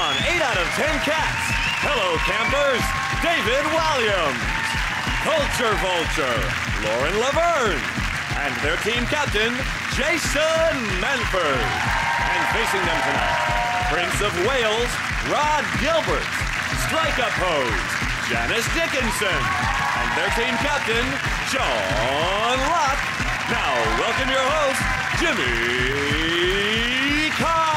on 8 out of 10 Cats, Hello Campers, David Walliams, Culture Vulture, Lauren Laverne, and their team captain, Jason Manford. And facing them tonight, Prince of Wales, Rod Gilbert, strike-up hose, Janice Dickinson, and their team captain, John Locke. Now, welcome your host, Jimmy Carr.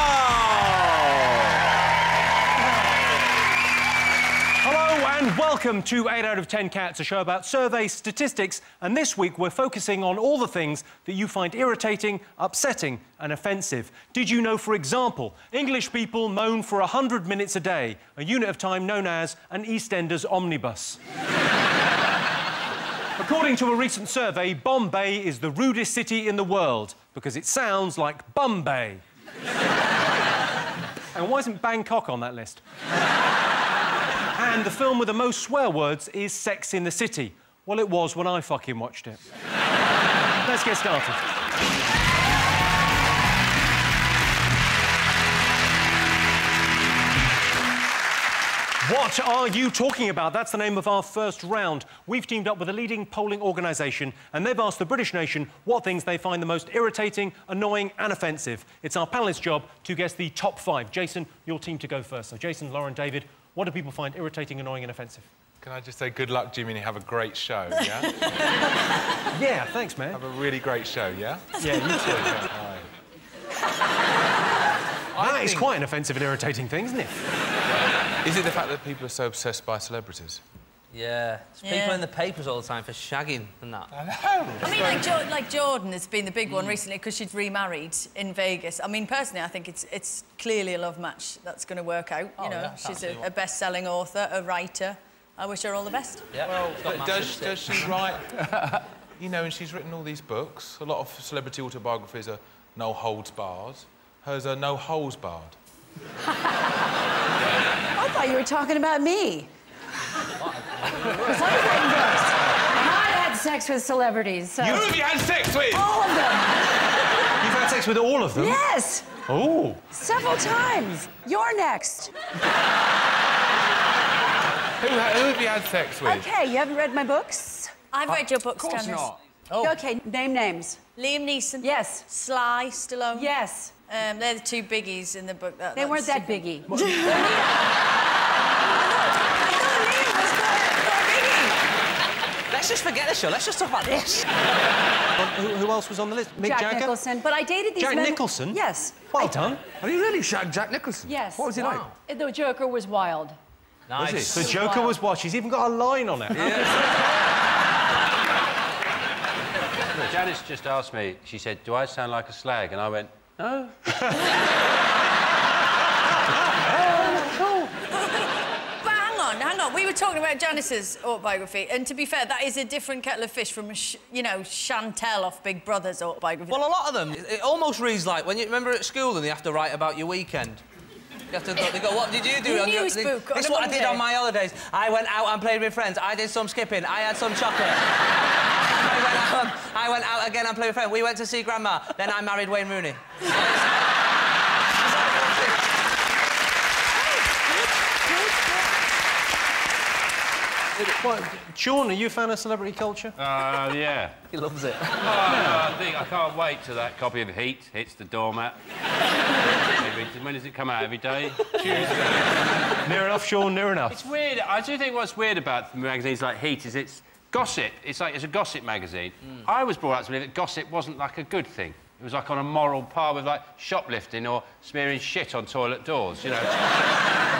Hello and welcome to 8 out of 10 Cats, a show about survey statistics. And this week we're focusing on all the things that you find irritating, upsetting and offensive. Did you know, for example, English people moan for 100 minutes a day, a unit of time known as an EastEnders omnibus? According to a recent survey, Bombay is the rudest city in the world because it sounds like Bombay. And why isn't Bangkok on that list? And the film with the most swear words is Sex in the City. Well, it was when I fucking watched it. Let's get started. What are you talking about? That's the name of our first round. We've teamed up with a leading polling organisation and they've asked the British nation what things they find the most irritating, annoying and offensive. It's our panellists' job to guess the top 5. Jason, your team to go first. So Jason, Lauren, David, what do people find irritating, annoying and offensive? Can I just say good luck, Jimmy, and have a great show, yeah? Yeah, thanks, man. Have a really great show, yeah? Yeah, you too. That is quite an offensive and irritating thing, isn't it? Is it the fact that people are so obsessed by celebrities? Yeah. There's people in the papers all the time for shagging and that. I know. I mean, like Jordan has been the big one recently because she's remarried in Vegas. I mean, personally, I think it's clearly a love match that's going to work out. You know, she's a best-selling author, a writer. I wish her all the best. Yeah. Well, but does she write... You know, and she's written all these books. A lot of celebrity autobiographies are no holds barred. Hers are no holes barred. I thought you were talking about me. Because I've written books. And I've had sex with celebrities, so... Who have you had sex with? All of them. You've had sex with all of them? Yes. Oh. Several times. You're next. Who have you had sex with? OK, you haven't read my books? I've read your books, Janice. not. Oh. OK, name names. Liam Neeson. Yes. Sly Stallone. Yes. They're the two biggies in the book. They weren't that biggie. Let's just forget the show. Let's just talk about this. Who else was on the list? Mick Jack Jagger? Nicholson. But I dated these Jack men... Nicholson? Yes. Well done. Have you really shagged Jack Nicholson? Yes. What was he like? The Joker was wild. Nice. The Joker was what? She's even got a line on it. Janice just asked me, she said, do I sound like a slag? And I went, no. Hang on. We were talking about Janice's autobiography, and to be fair, that is a different kettle of fish from, you know, Chantel off Big Brother's autobiography. Well, a lot of them, it almost reads like when you remember at school and you have to write about your weekend. You have to they go, what did you do? Your news book. This is what I did on my holidays. I went out and played with friends. I did some skipping. I had some chocolate. I went out again and played with friends. We went to see Grandma. Then I married Wayne Rooney. Sean, are you a fan of celebrity culture? Yeah. He loves it. I can't wait till that copy of Heat hits the doormat. When does it come out? Every day? Tuesday. Near enough, Sean, near enough. It's weird. I do think what's weird about magazines like Heat is it's gossip. It's a gossip magazine. I was brought up to believe that gossip wasn't, like, a good thing. It was, like, on a moral par with, like, shoplifting or smearing shit on toilet doors, you know.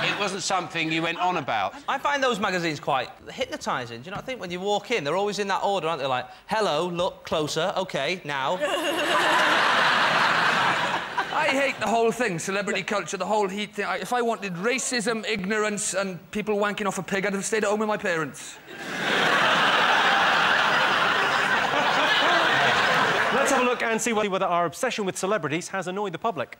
It wasn't something you went on about. I find those magazines quite hypnotising. Do you know what I think? When you walk in, they're always in that order, aren't they? Like, hello, look, closer, OK, now. I hate the whole thing, celebrity culture, the whole Heat thing. If I wanted racism, ignorance and people wanking off a pig, I'd have stayed at home with my parents. Let's have a look and see whether our obsession with celebrities has annoyed the public.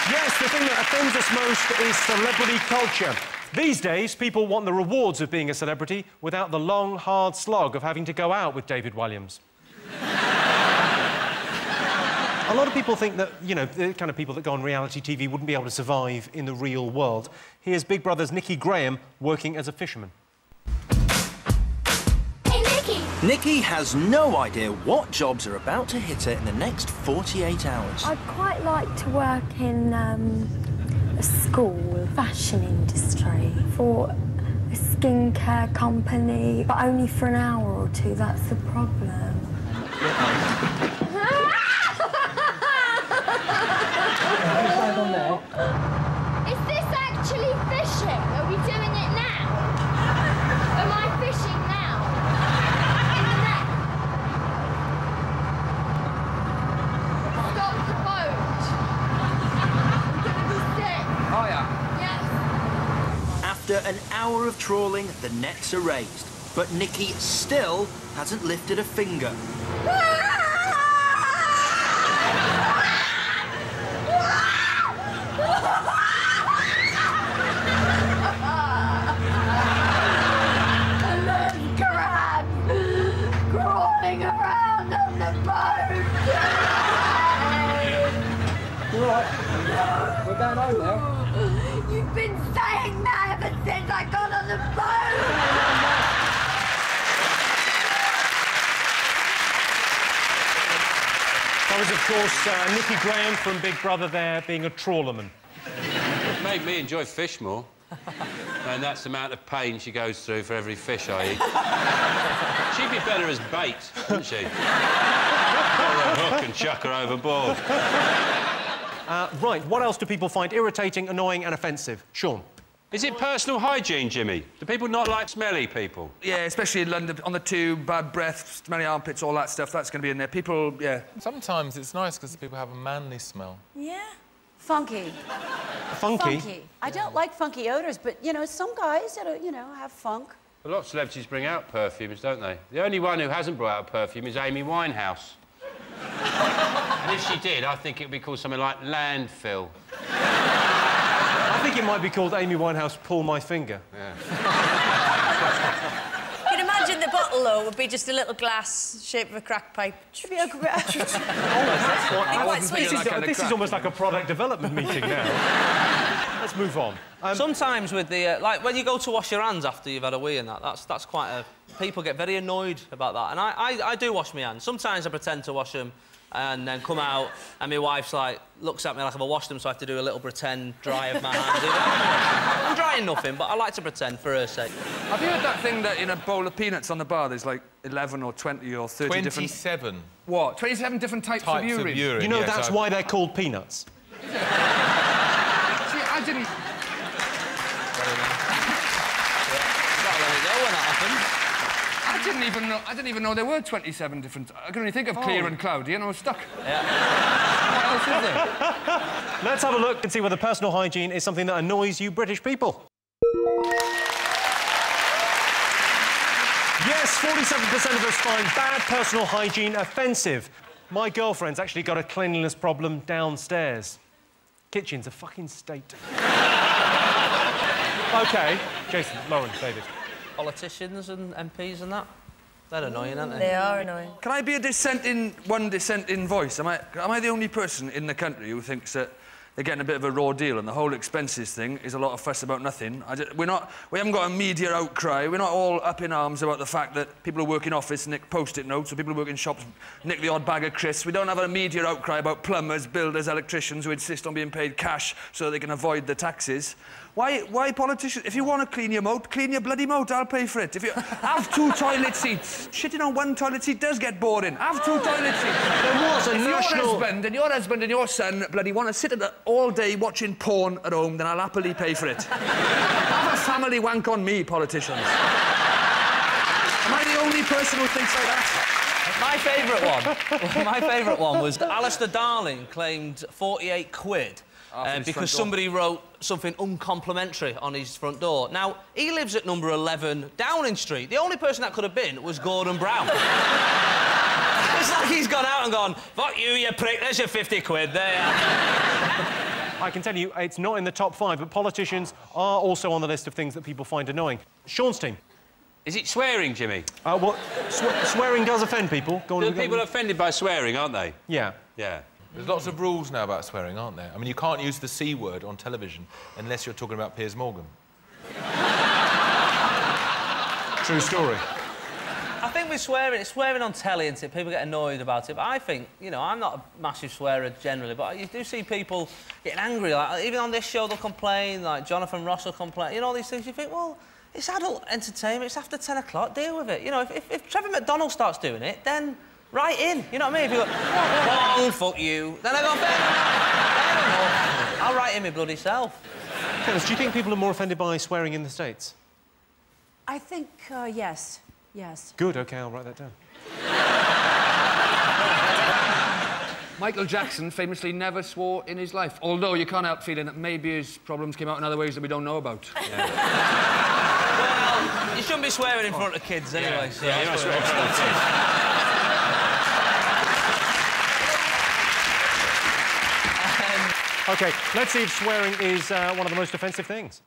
Yes, the thing that offends us most is celebrity culture. These days, people want the rewards of being a celebrity without the long, hard slog of having to go out with David Walliams. A lot of people think that, you know, the kind of people that go on reality TV wouldn't be able to survive in the real world. Here's Big Brother's Nikki Graham working as a fisherman. Hey, Nikki! Nikki has no idea what jobs are about to hit her in the next 48 hours. I'd quite like to work in a school, fashion industry, for a skincare company, but only for an hour or two, that's the problem. Is this actually fishing? Are we doing it now? Am I fishing now? In the net? Stop the boat. I'm gonna be sick. Oh, yeah? Yes. After an hour of trawling, the nets are raised, but Nikki still hasn't lifted a finger. Crawling around on the boat. Right. We're going home now. You've been saying that ever since I got on the boat. That was, of course, Nikki Graham from Big Brother there, being a trawlerman. It made me enjoy fish more. And that's the amount of pain she goes through for every fish I eat. She'd be better as bait, wouldn't she? Put her on a hook and chuck her overboard. Right, what else do people find irritating, annoying and offensive? Sean? Is it personal hygiene, Jimmy? Do people not like smelly people? Yeah, especially in London, on the tube, bad breath, smelly armpits, all that stuff, that's going to be in there. People, yeah. Sometimes it's nice because people have a manly smell. Yeah. Funky. Funky? Funky. I don't like funky odours, but, you know, some guys that, you know, have funk. A lot of celebrities bring out perfumes, don't they? The only one who hasn't brought out a perfume is Amy Winehouse. And if she did, I think it would be called something like Landfill. I think it might be called Amy Winehouse Pull My Finger. Yeah. You can imagine the bottle, though, would be just a little glass shape of a crack pipe. Should be a This is almost like a product development meeting now. Let's move on. Sometimes with the... like, when you go to wash your hands after you've had a wee and that's quite a... People get very annoyed about that. And I do wash my hands. Sometimes I pretend to wash them and then come out and my wife's like, looks at me like I've washed them, so I have to do a little pretend dry of my hands. I'm drying nothing, but I like to pretend for her sake. Have you heard that thing that in a bowl of peanuts on the bar there's like 11 or 20 or 30 different... 27. What? 27 different types of urine? You know, that's why they're called peanuts. See, I didn't... I didn't even know there were 27 different... I can only think of clear and cloudy, and I was stuck. Yeah. What else is there? Let's have a look and see whether personal hygiene is something that annoys you British people. Yes, 47% of us find bad personal hygiene offensive. My girlfriend's actually got a cleanliness problem downstairs. Kitchen's a fucking state. OK, Jason, Lauren, David. Politicians and MPs and that. They're annoying, aren't they? They are annoying. Can I be a dissenting voice? Am I the only person in the country who thinks that they're getting a bit of a raw deal and the whole expenses thing is a lot of fuss about nothing? We haven't got a media outcry. We're not all up in arms about the fact that people who work in office nick post-it notes or people who work in shops nick the odd bag of crisps. We don't have a media outcry about plumbers, builders, electricians who insist on being paid cash so they can avoid the taxes. Why politicians? If you want to clean your moat, clean your bloody moat, I'll pay for it. If you have 2 toilet seats, shitting on 1 toilet seat does get boring. Have 2 toilet seats. There was a national... If your husband and your son bloody want to sit all day watching porn at home, then I'll happily pay for it. Have a family wank on me, politicians. Am I the only person who thinks like that? My favourite one was Alistair Darling claimed 48 quid because somebody wrote something uncomplimentary on his front door. Now, he lives at number 11 Downing Street. The only person that could have been was Gordon Brown. It's like he's gone out and gone, fuck you prick, there's your 50 quid there. I can tell you, it's not in the top 5, but politicians are also on the list of things that people find annoying. Sean's team. Is it swearing, Jimmy? Well, swearing does offend people. People are offended by swearing, aren't they? Yeah. Yeah. There's lots of rules now about swearing, aren't there? I mean, you can't use the C word on television unless you're talking about Piers Morgan. True story. I think with swearing on telly, and people get annoyed about it, but I think, you know, I'm not a massive swearer generally, but you do see people getting angry, like, even on this show they'll complain, like Jonathan Ross will complain, you know, all these things, you think, well, it's adult entertainment, it's after 10 o'clock, deal with it. You know, if Trevor McDonald starts doing it, then write in, you know what I mean? If you go, wrong, fuck you, then I go, fair enough, I'll write in my bloody self. Janice, do you think people are more offended by swearing in the States? I think, yes. Yes. Good, OK, I'll write that down. Michael Jackson famously never swore in his life, although you can't help feeling that maybe his problems came out in other ways that we don't know about. Yeah. Well, you shouldn't be swearing in front of kids anyway. So yeah, you're not swearing in front of kids. OK, let's see if swearing is one of the most offensive things.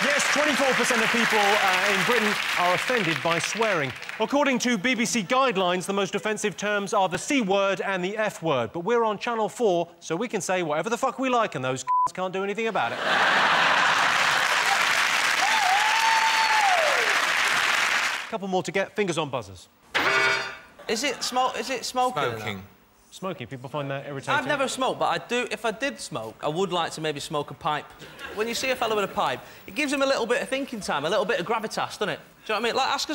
Yes, 24% of people in Britain are offended by swearing. According to BBC guidelines, the most offensive terms are the C word and the F word. But we're on Channel 4, so we can say whatever the fuck we like, and those can't do anything about it. Couple more to get. Fingers on buzzers. Is it smoking? Smoking. Smoking, people find that irritating. I've never smoked, but I do. If I did smoke, I would like to maybe smoke a pipe. When you see a fellow with a pipe, it gives him a little bit of thinking time, a little bit of gravitas, doesn't it? Do you know what I mean? Like, ask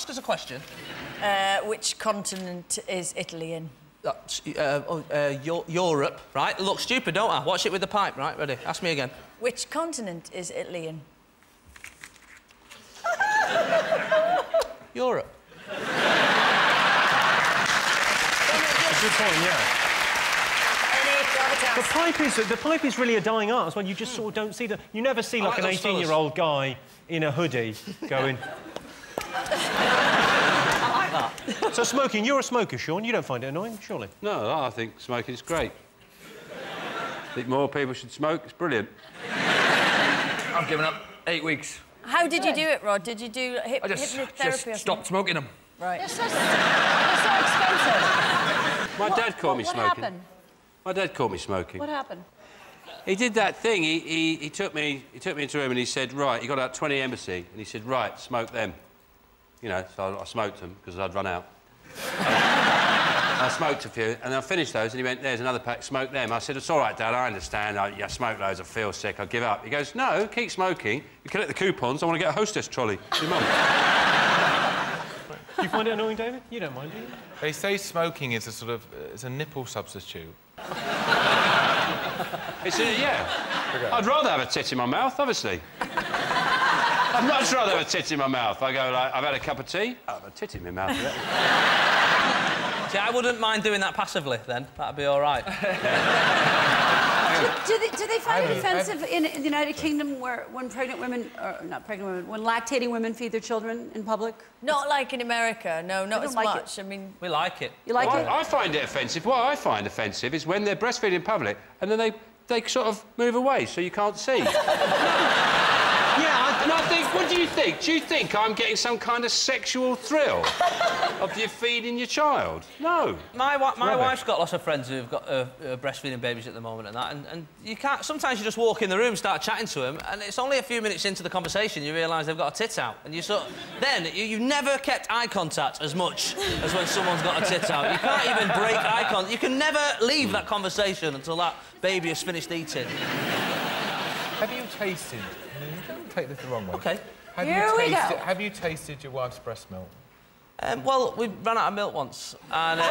us a question. Which continent is Italy in? Europe, right? Look stupid, don't I? Watch it with the pipe, right? Ready? Ask me again. Which continent is Italy in? Europe. Good point, yeah. The pipe is really a dying art as well. You just sort of don't see the... You never see, like, an 18-year-old guy in a hoodie going... I like that. So smoking, you're a smoker, Sean. You don't find it annoying, surely? No, I think smoking is great. I think more people should smoke. It's brilliant. I've given up 8 weeks. How did you do it, Rod? Did you do hypnotherapy or something? Stopped smoking them. Right. They're so expensive. My dad caught me smoking. What happened? My dad caught me smoking. What happened? He did that thing. He took me into a room and he said, right, he got out 20 Embassy and he said, right, smoke them. You know, so I smoked them because I'd run out. I smoked a few and I finished those and he went, there's another pack, smoke them. I said, it's all right, Dad, I understand. I smoke loads, I feel sick, I give up. He goes, no, keep smoking. You collect the coupons, I want to get a hostess trolley. Your mum. Do you find it annoying, David? You don't mind, do you? They say smoking is a sort of... it's a nipple substitute. Yeah. I'd rather have a tit in my mouth, obviously. I'd much rather have a tit in my mouth. I go, like, I've had a cup of tea, I'll have a tit in my mouth. See, I wouldn't mind doing that passively, then. That'd be all right. Do they find it offensive in the United Kingdom when pregnant women, or not pregnant women, when lactating women feed their children in public? Not like in America, no, not as much. It. I mean... We like it. You like it? I find it offensive. What I find offensive is when they're breastfeeding in public and then they sort of move away so you can't see. Yeah, and I think, what do you think? Do you think I'm getting some kind of sexual thrill of you feeding your child? No. My wife's got lots of friends who've got breastfeeding babies at the moment and that, and you can't... Sometimes you just walk in the room, start chatting to them, and it's only a few minutes into the conversation you realise they've got a tit out, and you sort of... Then, you've never kept eye contact as much as when someone's got a tit out. You can't even break eye contact. You can never leave that conversation until that baby has finished eating. Have you tasted... Don't take this the wrong way. OK. Have you tasted your wife's breast milk? Well, we ran out of milk once, and... no,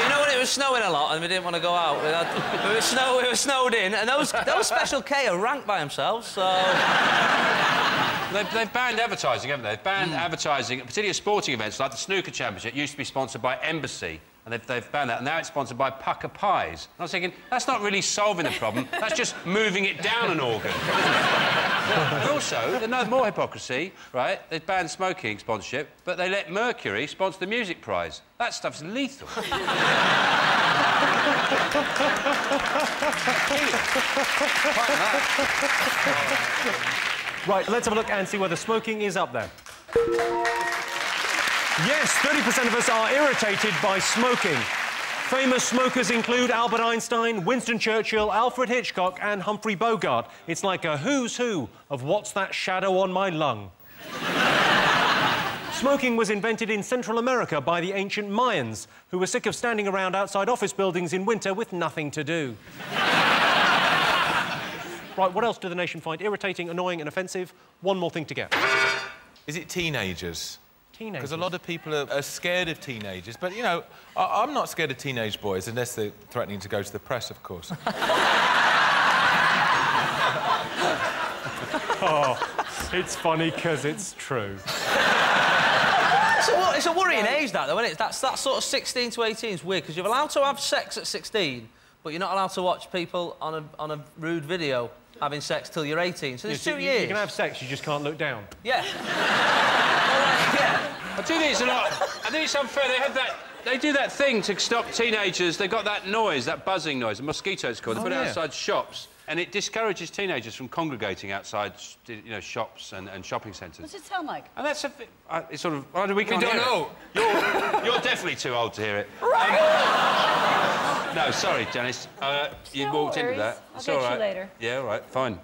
you know when it was snowing a lot and we didn't want to go out? We were snowed in, and those Special K are rank by themselves, so... They've banned advertising, haven't they? They've banned advertising, particularly at sporting events, like the snooker championship. It used to be sponsored by Embassy, and they've banned that. And now it's sponsored by Pucker Pies. And I was thinking, that's not really solving the problem. That's just moving it down an organ, isn't it? And also, there's more hypocrisy, right? They've banned smoking sponsorship, but they let Mercury sponsor the music prize. That stuff's lethal. Right, let's have a look and see whether smoking is up there. Yes, 30% of us are irritated by smoking. Famous smokers include Albert Einstein, Winston Churchill, Alfred Hitchcock and Humphrey Bogart. It's like a who's who of what's that shadow on my lung. Smoking was invented in Central America by the ancient Mayans, who were sick of standing around outside office buildings in winter with nothing to do. Right, what else do the nation find irritating, annoying and offensive? One more thing to get. Is it teenagers? Teenagers? Because a lot of people are scared of teenagers. But, you know, I'm not scared of teenage boys, unless they're threatening to go to the press, of course. Oh, it's funny because it's true. It's a worrying age, that, though, isn't it? That sort of 16 to 18 is weird, because you're allowed to have sex at 16, but you're not allowed to watch people on a rude video having sex till you're 18. So there's 2 years. You can have sex, you just can't look down. Yeah. I do think it's a lot. I think it's unfair. They do that thing to stop teenagers. They've got that noise, that buzzing noise, a mosquito it's called. They put it outside shops, and it discourages teenagers from congregating outside, you know, shops and shopping centres. What's it sound like? And that's it's sort of. Well, we don't know. You're definitely too old to hear it. Right. No, sorry, Janice. You walked into that. I'll get you later. Yeah, all right, fine.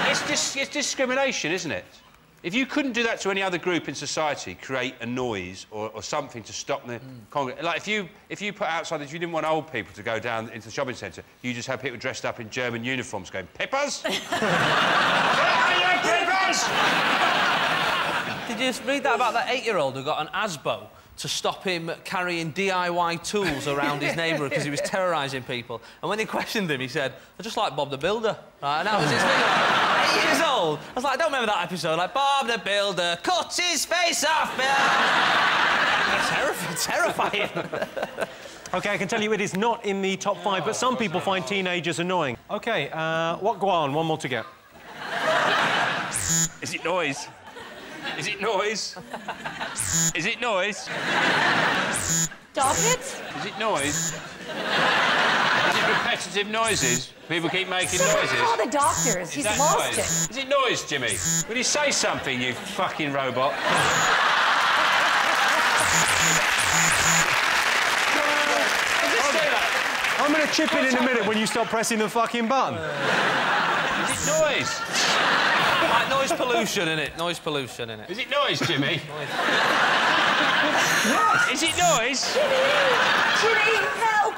It's discrimination, isn't it? If you couldn't do that to any other group in society, create a noise or something to stop the congregation. Like, if you put outside, if you didn't want old people to go down into the shopping centre, you just have people dressed up in German uniforms going, Peppers? Where are you, Peppers? Did you read that about that 8-year-old who got an ASBO to stop him carrying DIY tools around his neighbourhood because he was terrorising people? And when they questioned him, he said, I just like Bob the Builder. Right, and that was his thing. 8 years old. I was like, I don't remember that episode. Like, Bob the Builder cut his face off. Terrifying. OK, I can tell you it is not in the top 5, but some people find teenagers annoying. OK, go on, one more to get. Is it noise? Is it noise? Is it noise? Stop it. Is it noise? Is it repetitive noises? People keep making noises. Call the doctors. He's lost it. Is it noise, Jimmy? Will you say something, you fucking robot? I'm going to chip in a minute when you stop pressing the fucking button. Is it noise? Like noise pollution, innit? Noise pollution, innit? Is it noise, Jimmy? Is it noise? Jimmy, help!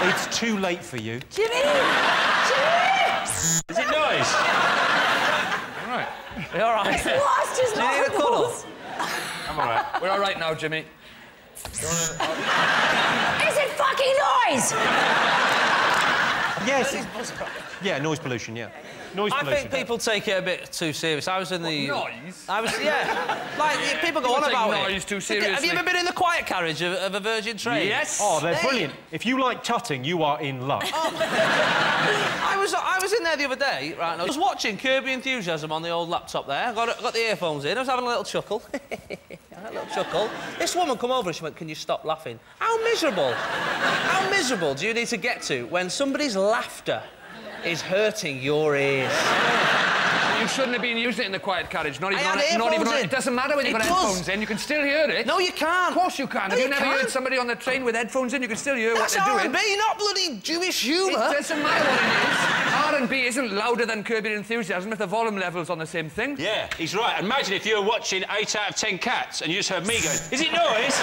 It's too late for you. Jimmy! Is it noise? All right. You're all right. He's lost his marbles. I'm all right. We're all right now, Jimmy. Is it fucking noise? Yes. Yeah, noise pollution, yeah. Noise pollution. I think people take it a bit too serious. I was in the... Noise? Yeah. Like, people go on about it. Noise too seriously. Have you ever been in the quiet carriage of a Virgin train? Yes. Oh, they're brilliant. If you like tutting, you are in luck. I was in there the other day, right, and I was watching Curb Your Enthusiasm on the old laptop there. I got the earphones in, I was having a little chuckle. This woman come over and she went, can you stop laughing? How miserable do you need to get to when somebody's laughter is hurting your ears? You shouldn't have been using it in the quiet carriage. Not even it doesn't matter when you've got headphones in. You can still hear it. No, you can't. Of course you can. No, have you never heard somebody on the train with headphones in? You can still hear That's what they're doing. R&B, not bloody Jewish humour. It doesn't matter what it is. R&B isn't louder than Curb Your Enthusiasm if the volume level's on the same thing. Yeah, he's right. Imagine if you were watching 8 out of 10 Cats and you just heard me going, is it noise? Is it noise?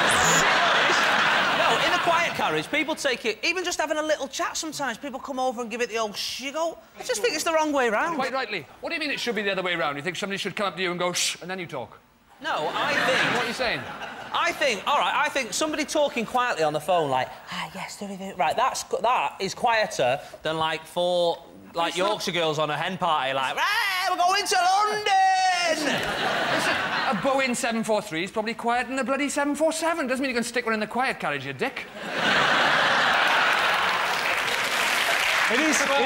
No, in a quiet carriage, people take it... Even just having a little chat sometimes, people come over and give it the old shiggle. I just think it's the wrong way round. Quite rightly. What do you mean it should be the other way round? You think somebody should come up to you and go, shh, and then you talk? No, I think... What are you saying? I think somebody talking quietly on the phone, like, yes, right, that is quieter than, like, 4, like, Yorkshire girls on a hen party, like, we're going to London! A Boeing 743 is probably quieter than a bloody 747. Doesn't mean you can stick one in the quiet carriage, you dick. It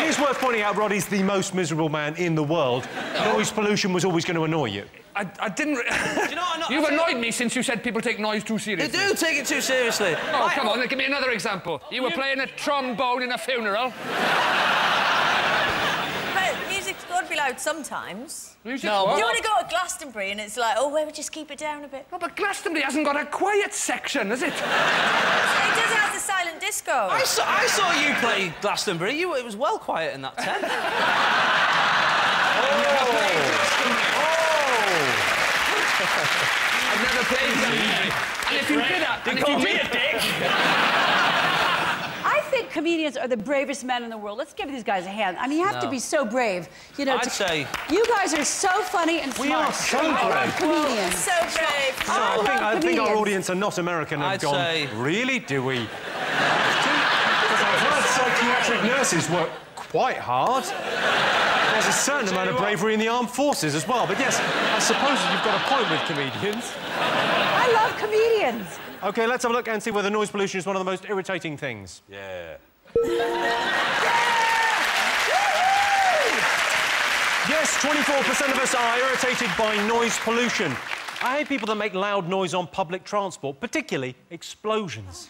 is worth pointing out Roddy's the most miserable man in the world. Noise pollution was always going to annoy you. I didn't... Do you know what? You've annoyed me since you said people take noise too seriously. They do take it too seriously. Oh, come on, give me another example. You were playing a trombone in a funeral. Music's got to be like out sometimes. No. Do you want to go to Glastonbury and it's like, oh, where would you just keep it down a bit? No, but Glastonbury hasn't got a quiet section, has it? It does have the silent disco. I saw you play Glastonbury. It was well quiet in that tent. I've never played Glastonbury. And if you did that... They call me a dick! I think comedians are the bravest men in the world. Let's give these guys a hand. I mean, you have to be so brave. You know, I'd say... You guys are so funny and smart. We are so brave. Comedians. So brave. I think our audience are not American and have gone, say... really? Do we? Because I've heard psychiatric nurses work quite hard. There's a certain amount of bravery in the armed forces as well. But yes, I suppose you've got a point with comedians. I love comedians. OK, let's have a look and see whether noise pollution is one of the most irritating things. Yeah. Yes, 24% of us are irritated by noise pollution. I hate people that make loud noise on public transport, particularly explosions.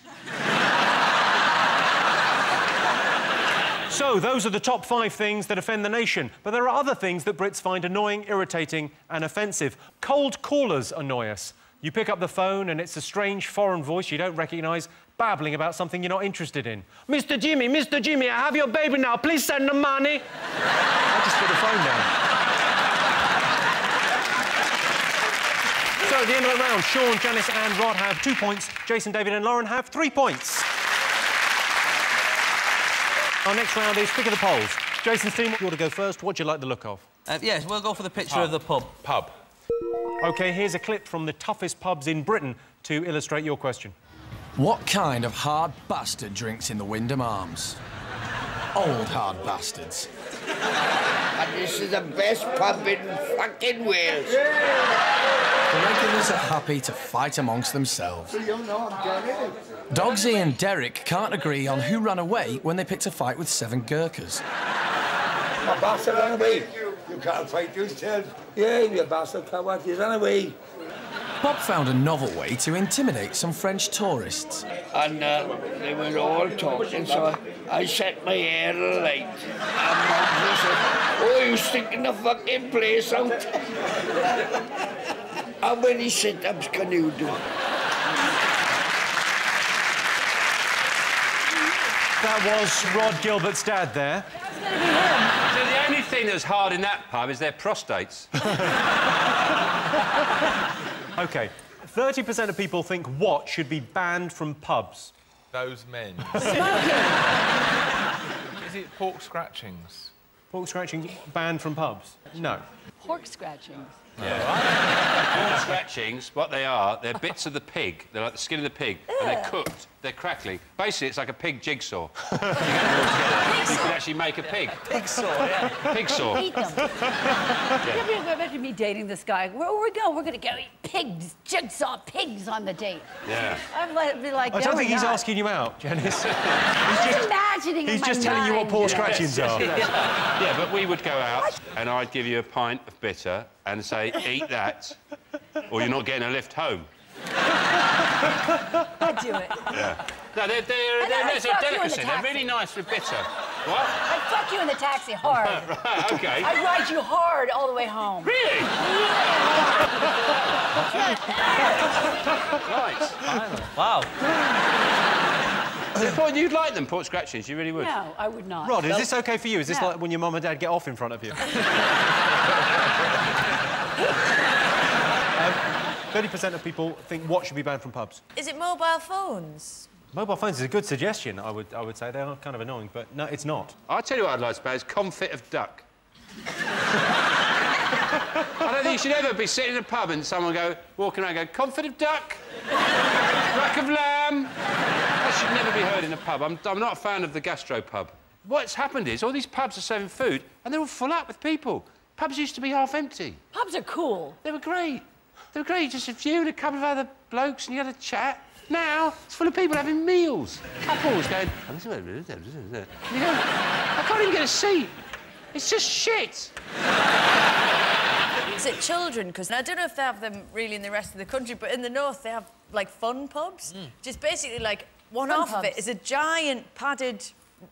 So, those are the top 5 things that offend the nation. But there are other things that Brits find annoying, irritating and offensive. Cold callers annoy us. You pick up the phone and it's a strange foreign voice you don't recognise, babbling about something you're not interested in. Mr. Jimmy, I have your baby now. Please send the money. I just put the phone down. So, at the end of the round, Sean, Janice and Rod have 2 points. Jason, David and Lauren have 3 points. Our next round is Pick of the Polls. Jason's team, you want to go first? What do you like the look of? Yes, we'll go for the picture of the pub. Pub. OK, here's a clip from the toughest pubs in Britain to illustrate your question. What kind of hard bastard drinks in the Wyndham Arms? Old hard bastards. And this is the best pub in fucking Wales. The regulars are happy to fight amongst themselves. Dogsy and Derek can't agree on who ran away when they picked a fight with 7 Gurkhas. A bastard ran away. You can't fight yourself. Yeah, you bastard coward, you ran away. Bob found a novel way to intimidate some French tourists. And they were all talking, so I set my hair alight. And Mum said, oh, you're stinking the fucking place out. How many sit-ups can you do? That was Rod Gilbert's dad there. So the only thing that's hard in that pub is their prostates. OK, 30% of people think what should be banned from pubs? Those men. Is it pork scratchings? Pork scratching banned from pubs? No. Pork scratchings. Yeah. Pork scratchings, what they are, they're bits of the pig. They're like the skin of the pig, and they're cooked. They're crackly. Basically, it's like a pig jigsaw. You get them all together. You can actually make a pig. Pigsaw, yeah. Pigsaw. Eat them. Yeah. Imagine me dating this guy. Where we go? We're going to go eat pigs, jigsaw pigs on the date. Yeah. I'd be like, I don't think he's asking you out, Janice. I'm imagining He's just telling you what pork scratchings are. Yeah, but we would go out, and I'd give you a pint of bitter and say, eat that, or you're not getting a lift home. I'd do it. Yeah. No, they're a delicacy. They're really nice with bitter. What? I'd fuck you in the taxi hard. Right, OK. I'd ride you hard all the way home. Really? Right. Wow. You'd like them, pork scratchings, you really would. No, I would not. Rod, is this OK for you? Is this like when your mum and dad get off in front of you? 30% of people think what should be banned from pubs? Is it mobile phones? Mobile phones is a good suggestion, I would say. They are kind of annoying, but no, it's not. I'll tell you what I'd like to ban is confit of duck. I don't think you should ever be sitting in a pub and someone walking around and go, confit of duck, rack of lamb. That should never be heard in a pub. I'm not a fan of the gastro pub. What's happened is all these pubs are serving food and they're all full up with people. Pubs used to be half empty. Pubs are cool. They were great. They were great, just a few and a couple of other blokes and you had a chat. Now, it's full of people having meals. Couples going... You know, I can't even get a seat. It's just shit. Is it children? Because I don't know if they have them really in the rest of the country, but in the north they have, like, fun pubs. Just basically, like, one half of it is a giant padded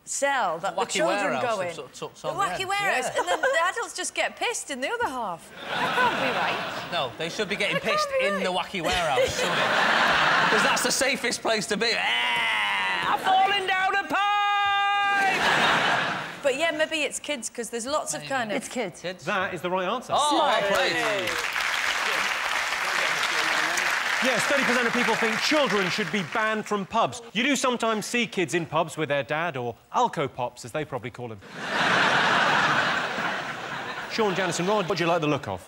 cell that the children go in. Sort of The wacky warehouse. And then the adults just get pissed in the other half. That can't be right. No, they should be getting pissed in the wacky warehouse, shouldn't they? Because that's the safest place to be. I'm falling down a pipe! But yeah, maybe it's kids, because there's lots of kind of... It's kids. That is the right answer. Oh, Smart. great. Yes, 30% of people think children should be banned from pubs. You do sometimes see kids in pubs with their dad, or alco-pops, as they probably call him. Sean, Janice and Rod, what do you like the look of?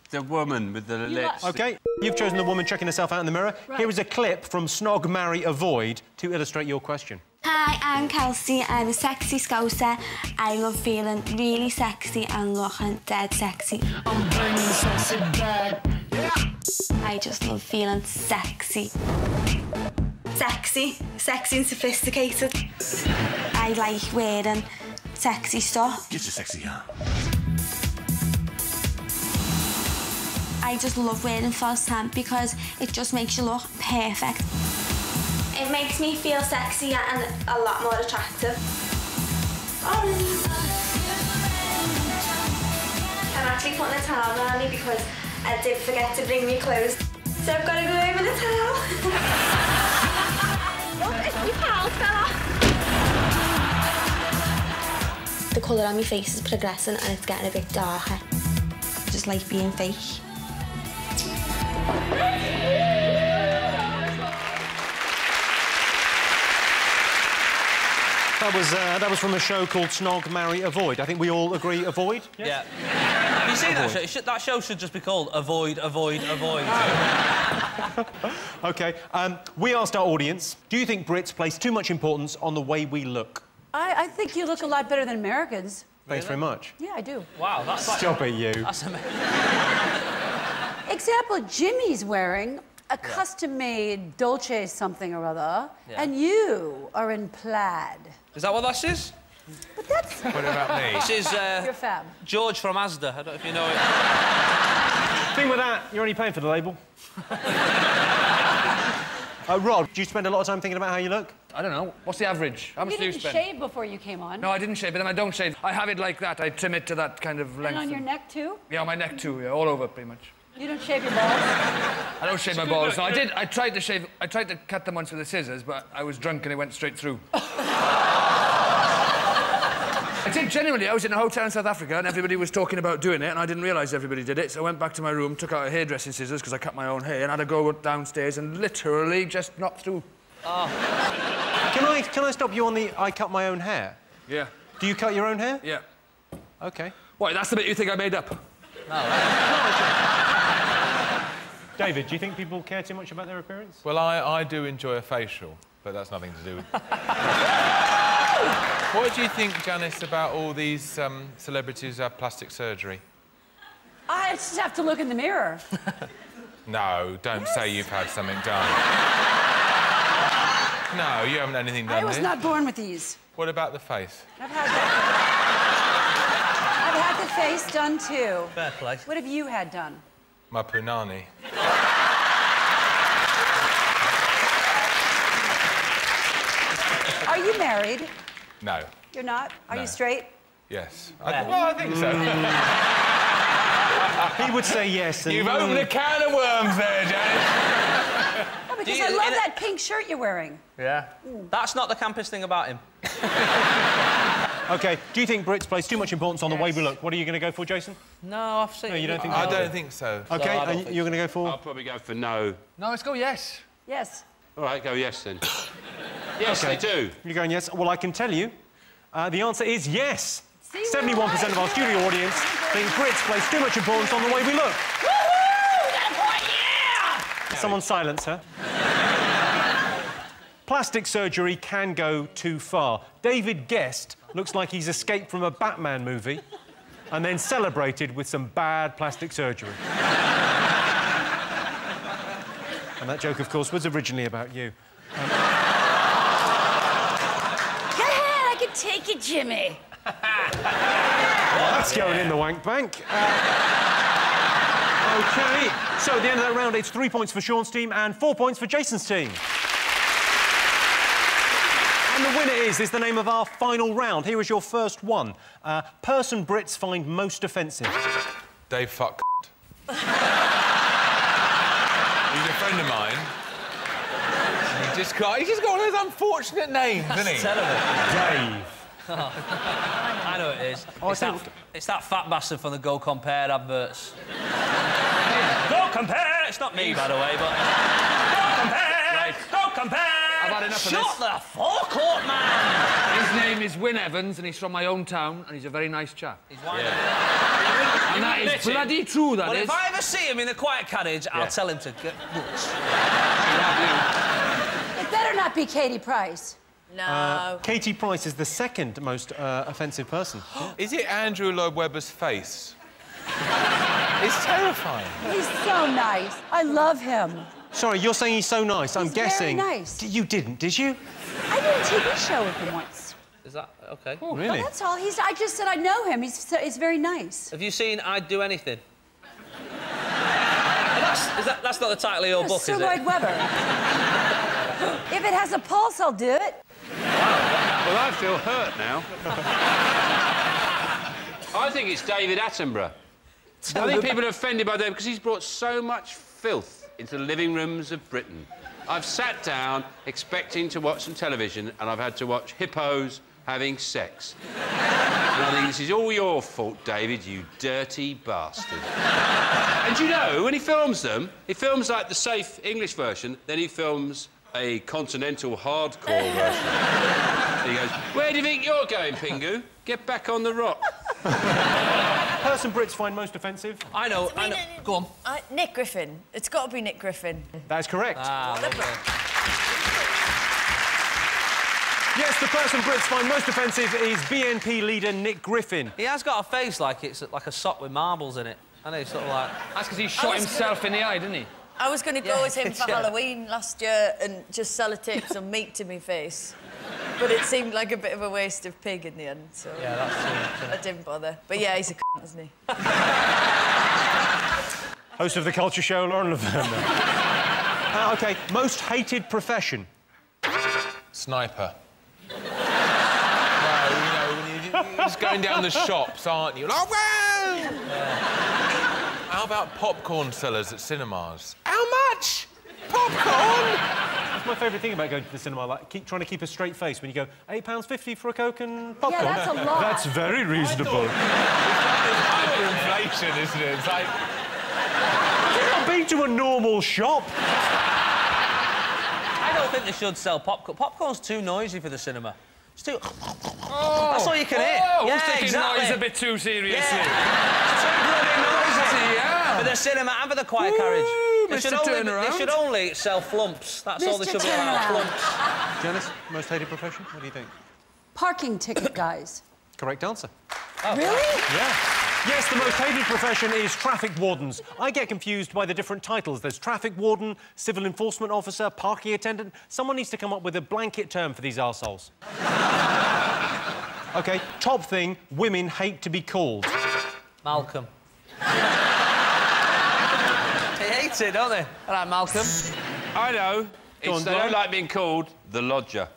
The woman with the lips. OK, you've chosen the woman checking herself out in the mirror. Right. Here is a clip from Snog, Marry, Avoid to illustrate your question. Hi, I'm Kelsey. I'm a sexy scouser. I love feeling really sexy and looking dead sexy. I'm bringing sexy back. I just love feeling sexy. Sexy and sophisticated. I like wearing sexy stuff. Get your sexy on. I just love wearing false tan because it just makes you look perfect. It makes me feel sexy and a lot more attractive. I'm actually putting a towel around me because I did forget to bring me clothes. So I've got to go over the towel. Look, it's my towel fella. The colour on my face is progressing and it's getting a bit darker. I just like being fake. That was from a show called Snog, Marry, Avoid. I think we all agree avoid? Yeah. You see that show? That show should just be called Avoid, Avoid, Avoid. OK, we asked our audience, do you think Brits place too much importance on the way we look? I think you look a lot better than Americans. Thanks very much. Yeah, I do. Wow, that's like... Stop it, you. That's amazing. Example, Jimmy's wearing a custom-made Dolce something or other, and you are in plaid. Is that what this is? But that's... What about me? This is, You're fab. George from Asda. I don't know if you know it. Thing with that, you're only paying for the label. Rod, do you spend a lot of time thinking about how you look? I don't know. What's the average? How much You do you didn't spend? shave before you came on. No, I didn't shave, but then I don't shave. I have it like that. I trim it to that kind of length. And on your neck, too? Yeah, on my neck, too. Yeah, all over, pretty much. You don't shave your balls? I don't shave my balls. No, I did. I tried to cut them once with the scissors, but I was drunk and it went straight through. I did, genuinely. I was in a hotel in South Africa and everybody was talking about doing it and I didn't realise everybody did it, so I went back to my room, took out a hairdressing scissors because I cut my own hair and had to go downstairs and literally just knocked through. Oh. Can I stop you on the I cut my own hair? Yeah. Do you cut your own hair? Yeah. OK. What, that's the bit you think I made up? No. David, do you think people care too much about their appearance? Well, I do enjoy a facial, but that's nothing to do with... What do you think, Janice, about all these celebrities who have plastic surgery? I just have to look in the mirror. No, don't say you've had something done. No, you haven't had anything done. I was not born with these. What about the face? I've had the face done, too. Fair play. What have you had done? My punani. Are you married? No. You're not? Are No. you straight? Yes. Well, I think so. He would say yes. And... You've opened a can of worms there, Janice. Oh, because I love that pink shirt you're wearing. Yeah. That's not the campest thing about him. OK, do you think Brits place too much importance on the way we look? What are you going to go for, Jason? No, I've seen... No, you don't think I don't think so. OK, No, and you're going to go for... I'll probably go for no. No, let's go yes. Yes. All right, go yes, then. Yes, they do. You're going yes? Well, I can tell you, the answer is yes. 71% of our studio audience think Brits place too much importance on the way we look. Woohoo! Got a point, yeah! Someone silence her. Plastic surgery can go too far. David Guest looks like he's escaped from a Batman movie and then celebrated with some bad plastic surgery. And that joke, of course, was originally about you. Go ahead, I can take it, Jimmy. Well, that's going in the wank bank. OK, so at the end of that round, it's 3 points for Sean's team and 4 points for Jason's team. And the winner is the name of our final round. Here is your first one. Person Brits find most offensive. Dave fuck. He's a friend of mine. He's just got one of those unfortunate names, isn't he? Dave. I know it is. It's that fat bastard from the Go Compare adverts. Go Compare! It's not me, by the way, but... Go Compare! Right. Go Compare! I've had enough of this. Shut the forecourt, man! His name is Wyn Evans, and he's from my own town, and he's a very nice chap. He's one. Yeah. And that is bloody true, that is. If I ever see him in the quiet carriage, I'll tell him to get nuts. It better not be Katie Price. No. Katie Price is the second most offensive person. Is it Andrew Lloyd Webber's face? It's terrifying. He's so nice. I love him. Sorry, you're saying he's so nice. I'm guessing. Very nice. You didn't, did you? I did a TV show with him once. Is that OK? Oh, really? Well, that's all. I just said I know him. He's very nice. Have you seen I'd Do Anything? That's not the title of your book, Sir is it? Lloyd Webber. If it has a pulse, I'll do it. Well, I feel hurt now. I think it's David Attenborough. I think people are offended by David because he's brought so much filth into the living rooms of Britain. I've sat down expecting to watch some television and I've had to watch hippos having sex. And I think this is all your fault, David, you dirty bastard. And you know, when he films them, he films, like, the safe English version, then he films a continental hardcore version. And he goes, "Where do you think you're going, Pingu? Get back on the rock." Person Brits find most offensive? I know. Go on. Nick Griffin. It's got to be Nick Griffin. That's correct. Lovely. Yes, the person Brits find most offensive is BNP leader Nick Griffin. He has got a face like it's like a sock with marbles in it. I know, sort of like... That's because he shot himself in the eye, didn't he? I was going to go as him for Halloween last year and just sellotape some meat to my face. But it seemed like a bit of a waste of pig in the end, so... Yeah, that's true. I didn't bother. But yeah, he's a c***, isn't he? Host of the Culture Show, Lauren Laverne. OK, most hated profession? Sniper. Well, you know, you're just going down the shops, aren't you? Like, wow! How about popcorn sellers at cinemas? How much? Popcorn? That's my favourite thing about going to the cinema, like, trying to keep a straight face when you go, £8.50 for a Coke and popcorn. Yeah, that's a lot. That's very reasonable. It's hyperinflation, isn't it? It's like... You've not been to a normal shop. I don't think they should sell popcorn. Popcorn's too noisy for the cinema. It's too... Oh, that's all you can hear. Yeah, exactly. Noise a bit too seriously. Yeah. It's too bloody noisy. Yeah. For the cinema and for the quiet carriage. They should only sell flumps. That's all they should be allowed, flumps. Janice, most hated profession? What do you think? Parking ticket guys. Correct answer. Oh. Really? Yeah. Yes, the most hated profession is traffic wardens. I get confused by the different titles. There's traffic warden, civil enforcement officer, parking attendant. Someone needs to come up with a blanket term for these arseholes. OK, top thing women hate to be called. Malcolm. They hate it, don't they? All right, Malcolm. I know. They don't like being called the lodger.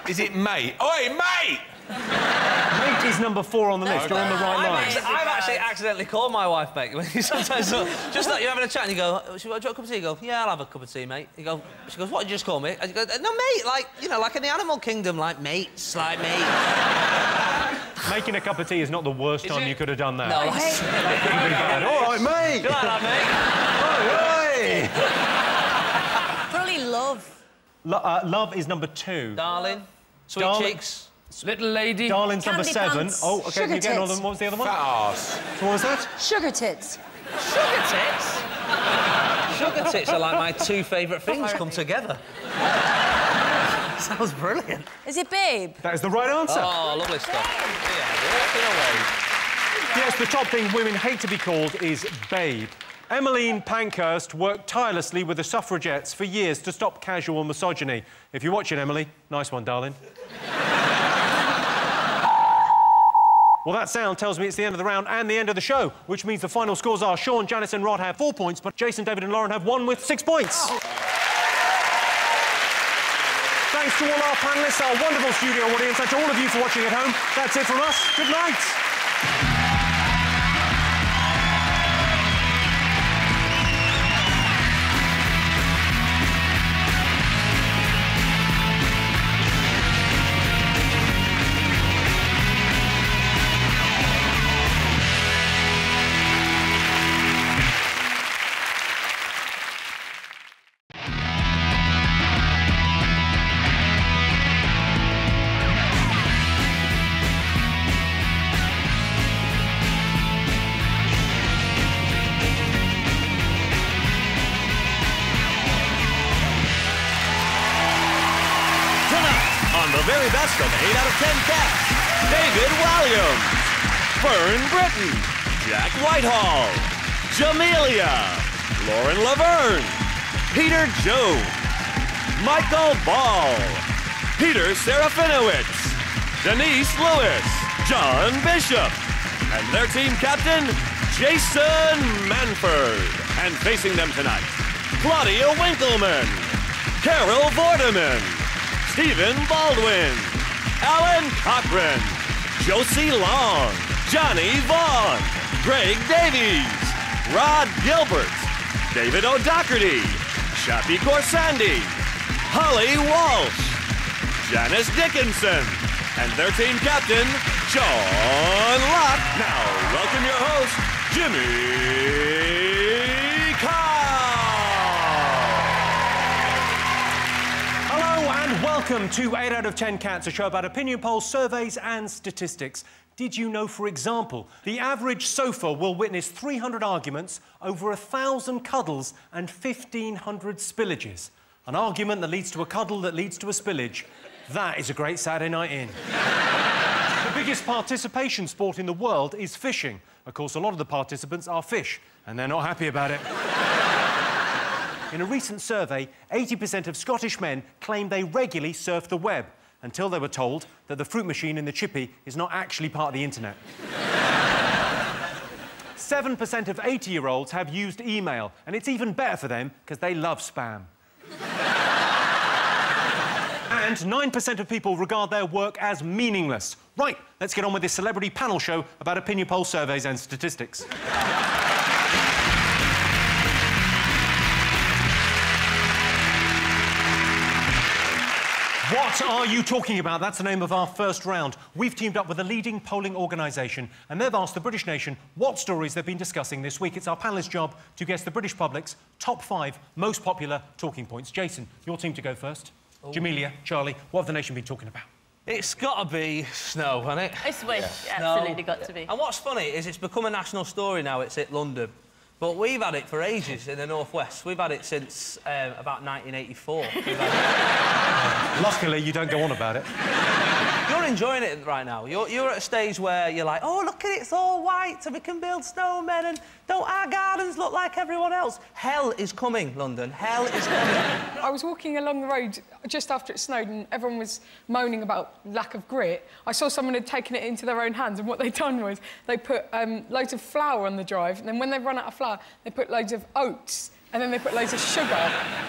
Is it mate? Oi, mate! Mate is number 4 on the list. You're on the right line. I've actually accidentally called my wife mate. Sometimes, just like you're having a chat and you go, "Do you want a cup of tea?" You go, "Yeah, I'll have a cup of tea, mate." She goes, "What did you just call me?" And you go, "No, mate, like, you know, like in the animal kingdom, like mates, like mate." Making a cup of tea is not the worst time you could have done that. No, that couldn't be bad. All right, mate. You like that, mate? Probably love. Love is number 2. Darling. Sweet cheeks. Little lady. Darling's number 7. Pants. Oh, OK, Sugar you get all of tits. them. What was the other one? Fat arse. So what was that? Sugar tits. Sugar tits? Sugar tits are like my 2 favourite things come together. Sounds brilliant. Is it Babe? That is the right answer. Oh, lovely stuff. Yeah, walking away. Yes, the top thing women hate to be called is babe. Emmeline Pankhurst worked tirelessly with the suffragettes for years to stop casual misogyny. If you're watching, Emily, nice one, darling. Well, that sound tells me it's the end of the round and the end of the show, which means the final scores are Sean, Janice and Rod have 4 points, but Jason, David and Lauren have won with 6 points. thanks to all our panellists, our wonderful studio audience, and to all of you for watching at home. That's it from us. Good night. The very best of 8 out of 10 cats. David Walliams, Fern Britton, Jack Whitehall, Jamelia, Lauren Laverne, Peter Jones, Michael Ball, Peter Serafinowicz, Denise Lewis, John Bishop, and their team captain, Jason Manford. And facing them tonight, Claudia Winkleman, Carol Vorderman, Stephen Baldwin, Alan Cochran, Josie Long, Johnny Vaughn, Greg Davies, Rod Gilbert, David O'Doherty, Shappy Corsandi, Holly Walsh, Janice Dickinson, and their team captain, John Locke. Now, welcome your host, Jimmy Carr. Welcome to 8 out of 10 Cats, a show about opinion polls, surveys and statistics. Did you know, for example, the average sofa will witness 300 arguments, over 1,000 cuddles and 1,500 spillages? An argument that leads to a cuddle that leads to a spillage. That is a great Saturday night in. The biggest participation sport in the world is fishing. Of course, a lot of the participants are fish, and they're not happy about it. In a recent survey, 80% of Scottish men claim they regularly surf the web, until they were told that the fruit machine in the chippy is not actually part of the internet. 7% of 80-year-olds have used email, and it's even better for them because they love spam. And 9% of people regard their work as meaningless. Right, let's get on with this celebrity panel show about opinion poll surveys and statistics. What are you talking about? That's the name of our first round. We've teamed up with a leading polling organisation, and they've asked the British nation what stories they've been discussing this week. It's our panellists' job to guess the British public's top 5 most popular talking points. Jason, your team to go first. Oh. Jamelia, Charlie, what have the nation been talking about? It's got to be snow, hasn't it? It's absolutely got to be. And what's funny is it's become a national story now. It's hit London. But we've had it for ages in the northwest. We've had it since about 1984. Luckily, you don't go on about it. You're enjoying it right now. You're at a stage where you're like, oh, look at it, it's all white, so we can build snowmen, and don't our gardens look like everyone else? Hell is coming, London. Hell is coming. I was walking along the road just after it snowed and everyone was moaning about lack of grit. I saw someone had taken it into their own hands, and what they'd done was they put loads of flour on the drive, and then when they've run out of flour, they put loads of oats, and then they put loads of sugar.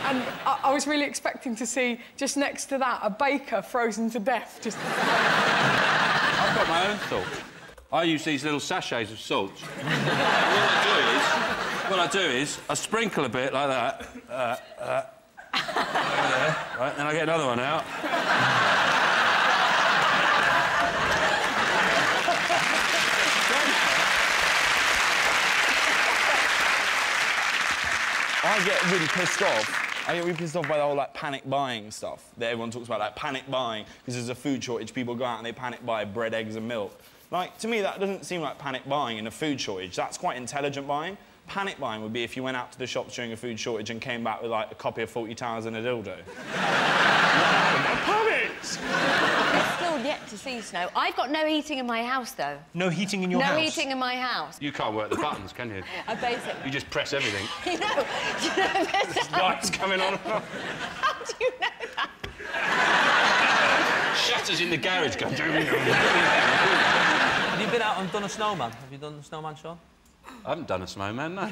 And I was really expecting to see, just next to that, a baker frozen to death. Just... I've got my own salt. I use these little sachets of salt. What I do is I sprinkle a bit like that. Right, then I get another one out. I get really pissed off. I get really pissed off by the whole, like, panic buying stuff that everyone talks about, like, panic buying, because there's a food shortage, people go out and they panic buy bread, eggs and milk. Like, to me, that doesn't seem like panic buying in a food shortage. That's quite intelligent buying. Panic buying would be if you went out to the shops during a food shortage and came back with, like, a copy of 40 Towers and a dildo. I panicked! I've still yet to see snow. I've got no heating in my house, though. No heating in your house? No heating in my house. You can't work the buttons, can you? I basically... You just press everything. You know this Lights coming on. How do you know that? Shutters in the garage go... Have you been out and done a snowman? Have you done a snowman, Sean? I haven't done a snowman, no. What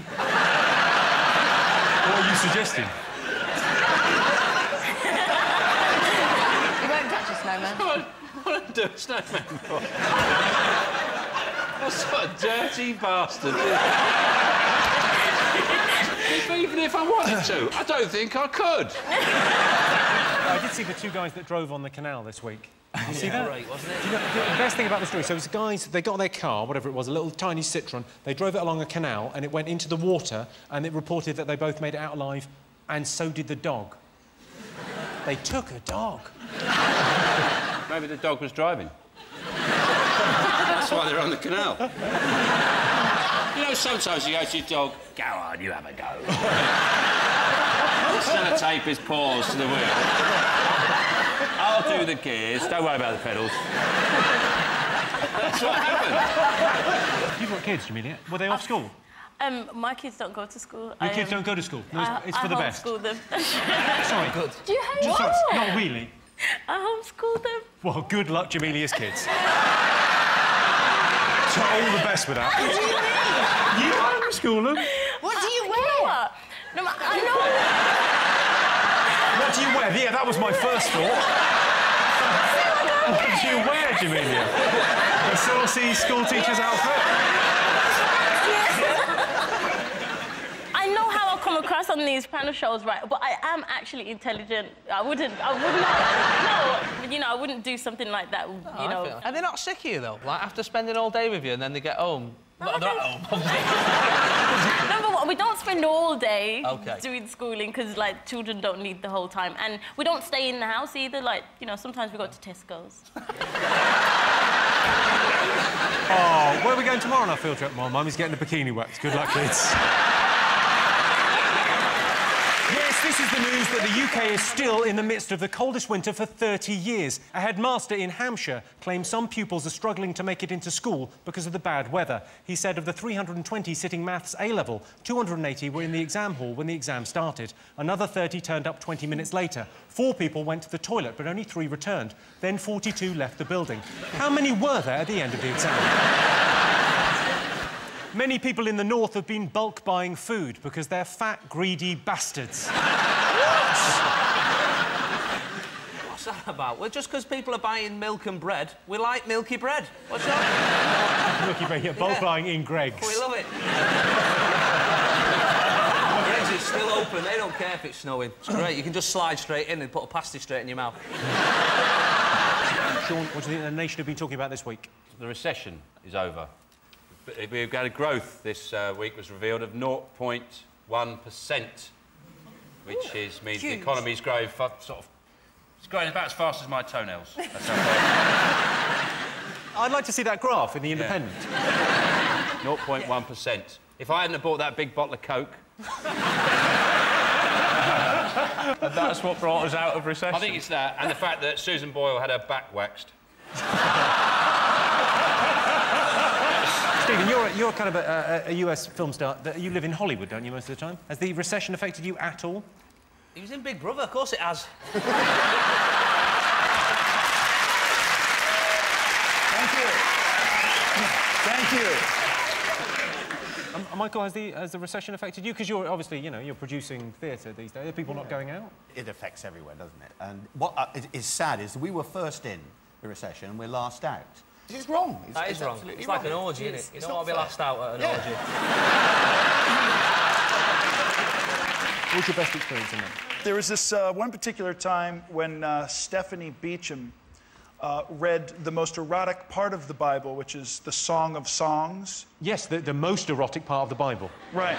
are you suggesting? do a snowman for? What sort of dirty bastard? Even if I wanted to, I don't think I could. I did see the two guys that drove on the canal this week. You see that? Great, wasn't it? Do you know, the best thing about the story, so it was guys, they got their car, whatever it was, a little tiny Citroen, they drove it along a canal and it went into the water and it reported that they both made it out alive, and so did the dog. They took a dog. Maybe the dog was driving. That's why they're on the canal. You know, sometimes you go to your dog, go on, you have a go. He's going to tape his paws to the wheel. I'll do the gears, don't worry about the pedals. That's what happened. You've got kids, Jamelia. Were they off school? My kids don't go to school. Your kids don't go to school? No, it's for the best. I homeschool them. Sorry. Good. Do you homeschool? Sorry, not really. I homeschool them. Well, good luck, Jamelia's kids. So all the best with that. What do you mean? You homeschool them? What do you wear? No, I know. What do you wear? Yeah, that was my first thought. What do you wear, Jamelia? A saucy school teacher's outfit? I know how I'll come across on these panel shows, right? But I am actually intelligent. I wouldn't I wouldn't do something like that, you know. Are they not sick of you, though? Like, after spending all day with you and then they get home? Well, they're at home. Number one, we don't spend all day Okay. doing schooling because, like, children don't need the whole time. And we don't stay in the house either. Like, you know, sometimes we go to Tesco's. Oh, where are we going tomorrow on our field trip? My mummy's getting the bikini waxed. Good luck, kids. Yes, this is the news that the UK is still in the midst of the coldest winter for 30 years. A headmaster in Hampshire claims some pupils are struggling to make it into school because of the bad weather. He said of the 320 sitting maths A-level, 280 were in the exam hall when the exam started. Another 30 turned up 20 minutes later. 4 people went to the toilet, but only 3 returned. Then 42 left the building. How many were there at the end of the exam? Many people in the north have been bulk buying food because they're fat, greedy bastards. What's that about? Well, just because people are buying milk and bread, we like milky bread. What's that? Milky bread, yeah, bulk buying in Greggs. We love it. Greggs is still open. They don't care if it's snowing. It's great. You can just slide straight in and put a pasty straight in your mouth. Sean, what do you think the nation have been talking about this week? The recession is over. We've got a growth this week was revealed of 0.1%, which means the economy's growing it's growing about as fast as my toenails. That's how fast. I'd like to see that graph in the Independent. 0.1%. If I hadn't have bought that big bottle of Coke... And that's what brought us out of recession. I think it's that, and the fact that Susan Boyle had her back waxed. Stephen, you're kind of a US film star. You live in Hollywood, don't you, most of the time? Has the recession affected you at all? He was in Big Brother, of course it has. Thank you. Michael, has the recession affected you? Because you're obviously, you know, you're producing theatre these days. Are people not going out? It affects everywhere, doesn't it? And what is sad is we were first in the recession and we're last out. It's wrong. That is wrong. It's like an orgy, isn't it? You don't want to be last out at an orgy. What's your best experience in that? There was this one particular time when Stephanie Beacham read the most erotic part of the Bible, which is the Song of Songs. Yes, the most erotic part of the Bible. Right.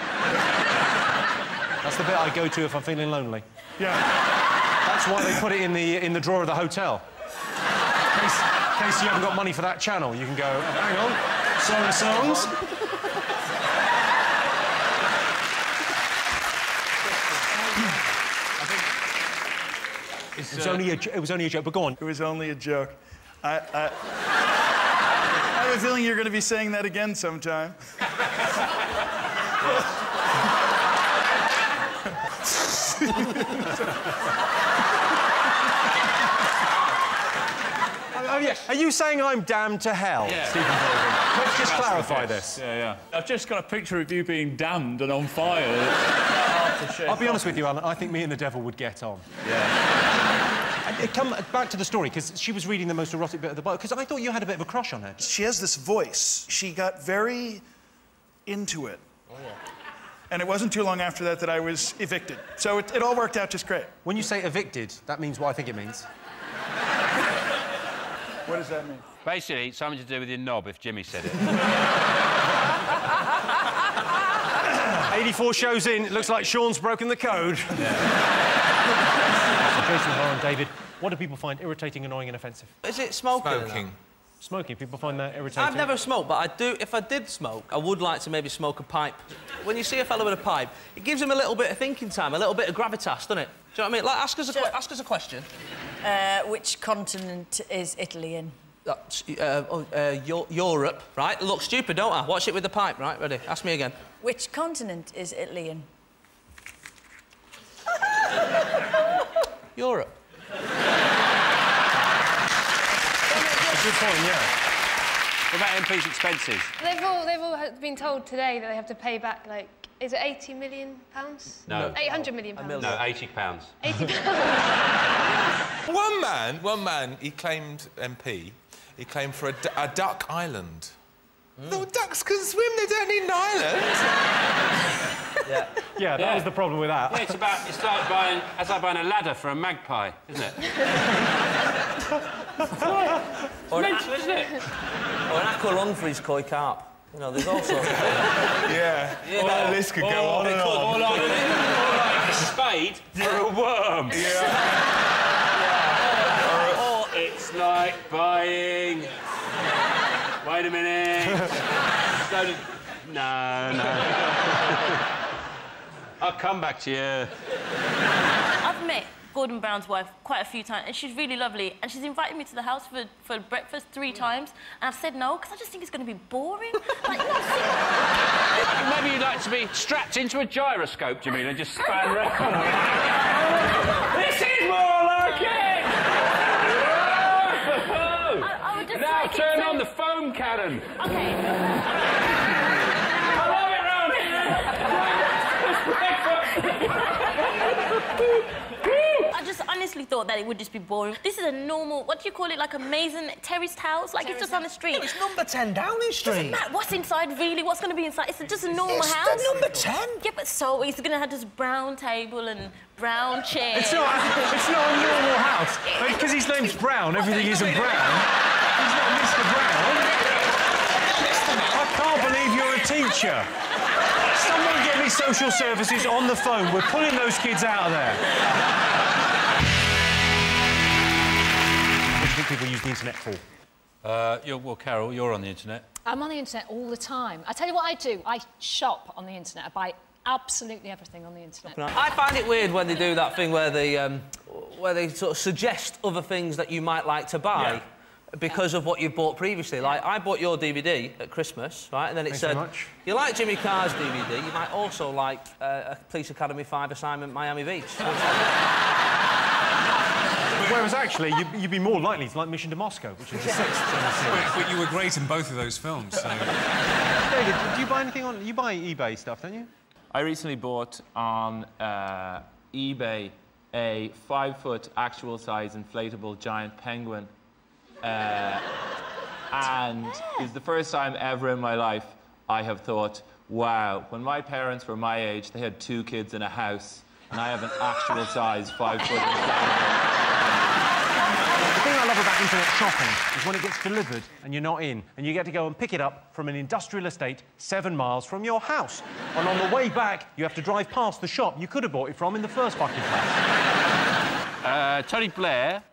That's the bit I go to if I'm feeling lonely. Yeah. That's why they put it in the drawer of the hotel. In case you haven't got money for that channel, you can go, hang on, Song of Songs. It was only a joke, but go on. It was only a joke. I have a feeling you're going to be saying that again sometime. Are you saying I'm damned to hell, Stephen Baldwin? Let's just clarify this. Yeah. I've just got a picture of you being damned and on fire. I'll be honest with you, Alan, I think me and the devil would get on. I Come back to the story, because she was reading the most erotic bit of the Bible, because I thought you had a bit of a crush on her. She has this voice. She got very into it. Oh, yeah. And it wasn't too long after that I was evicted. So it all worked out just great. When you say evicted, that means what I think it means. What does that mean? Basically, something to do with your knob, if Jimmy said it. 84 shows in, it looks like Sean's broken the code. Jason, Laura and David, what do people find irritating, annoying and offensive? Is it smoking? Smoking. Smoking, people find that irritating? I've never smoked, but I do. If I did smoke, I would like to maybe smoke a pipe. When you see a fellow with a pipe, it gives him a little bit of thinking time, a little bit of gravitas, doesn't it? Do you know what I mean? Like, ask us a question. Which continent is Italy in? Europe, right? Look stupid, don't I? Watch it with the pipe, right? Ready? Ask me again. Which continent is Italy in? Europe. Good point, yeah. What about MP's expenses? They've all been told today that they have to pay back, like, is it £80 million? No. 800 million No, £80. £80. One man, he claimed MP, he claimed for a duck island. No, ducks can swim, they don't need an island. Yeah, that was the problem with that. Yeah, it's like buying a ladder for a magpie, isn't it? Or mental, isn't it? Or an aqualung for his koi carp. You know, there's all sorts of... Yeah, that list could go on and on. Or like a spade for a worm. Yeah. Or it's like buying... Wait a minute. No. I'll come back to you. I've met Gordon Brown's wife quite a few times, and she's really lovely, and she's invited me to the house for breakfast 3 times, and I've said no, because I just think it's going to be boring. Like, Maybe you'd like to be strapped into a gyroscope, Jamila, and just span around. This is more like it! I would just Now like turn on the foam cannon. Okay. I love it round here. I just honestly thought that it would just be boring. This is a normal, what do you call it, like a maison terraced house? Like, it's just on the street. No, it's number 10 Downing Street. Doesn't matter what's inside, really. What's going to be inside? It's just a normal house. It's the number 10. Yeah, but so he's going to have this brown table and brown chairs. It's not a normal house. Because his name's Brown, everything isn't brown. He's not Mr. Brown. I can't believe you're a teacher. Someone get me social services on the phone. We're pulling those kids out of there. What do you think people use the internet for? Well, Carol, you're on the internet. I'm on the internet all the time. I tell you what I do. I shop on the internet. I buy absolutely everything on the internet. I find it weird when they do that thing where they sort of suggest other things that you might like to buy because of what you've bought previously. Like, I bought your DVD at Christmas, right? And then it said, you like Jimmy Carr's DVD, you might also like a Police Academy 5 assignment Miami Beach. Whereas, actually, you'd be more likely to like Mission to Moscow, which is the 6th in the series. But you were great in both of those films, so... David, do you buy anything on... You buy eBay stuff, don't you? I recently bought on eBay a 5-foot actual-size inflatable giant penguin. And it's the first time ever in my life I have thought, wow, when my parents were my age, they had 2 kids in a house, and I have an actual-size 5-foot inflatable. The thing I love about internet shopping is when it gets delivered and you're not in, and you get to go and pick it up from an industrial estate 7 miles from your house. And on the way back, you have to drive past the shop you could have bought it from in the first fucking place. Tony Blair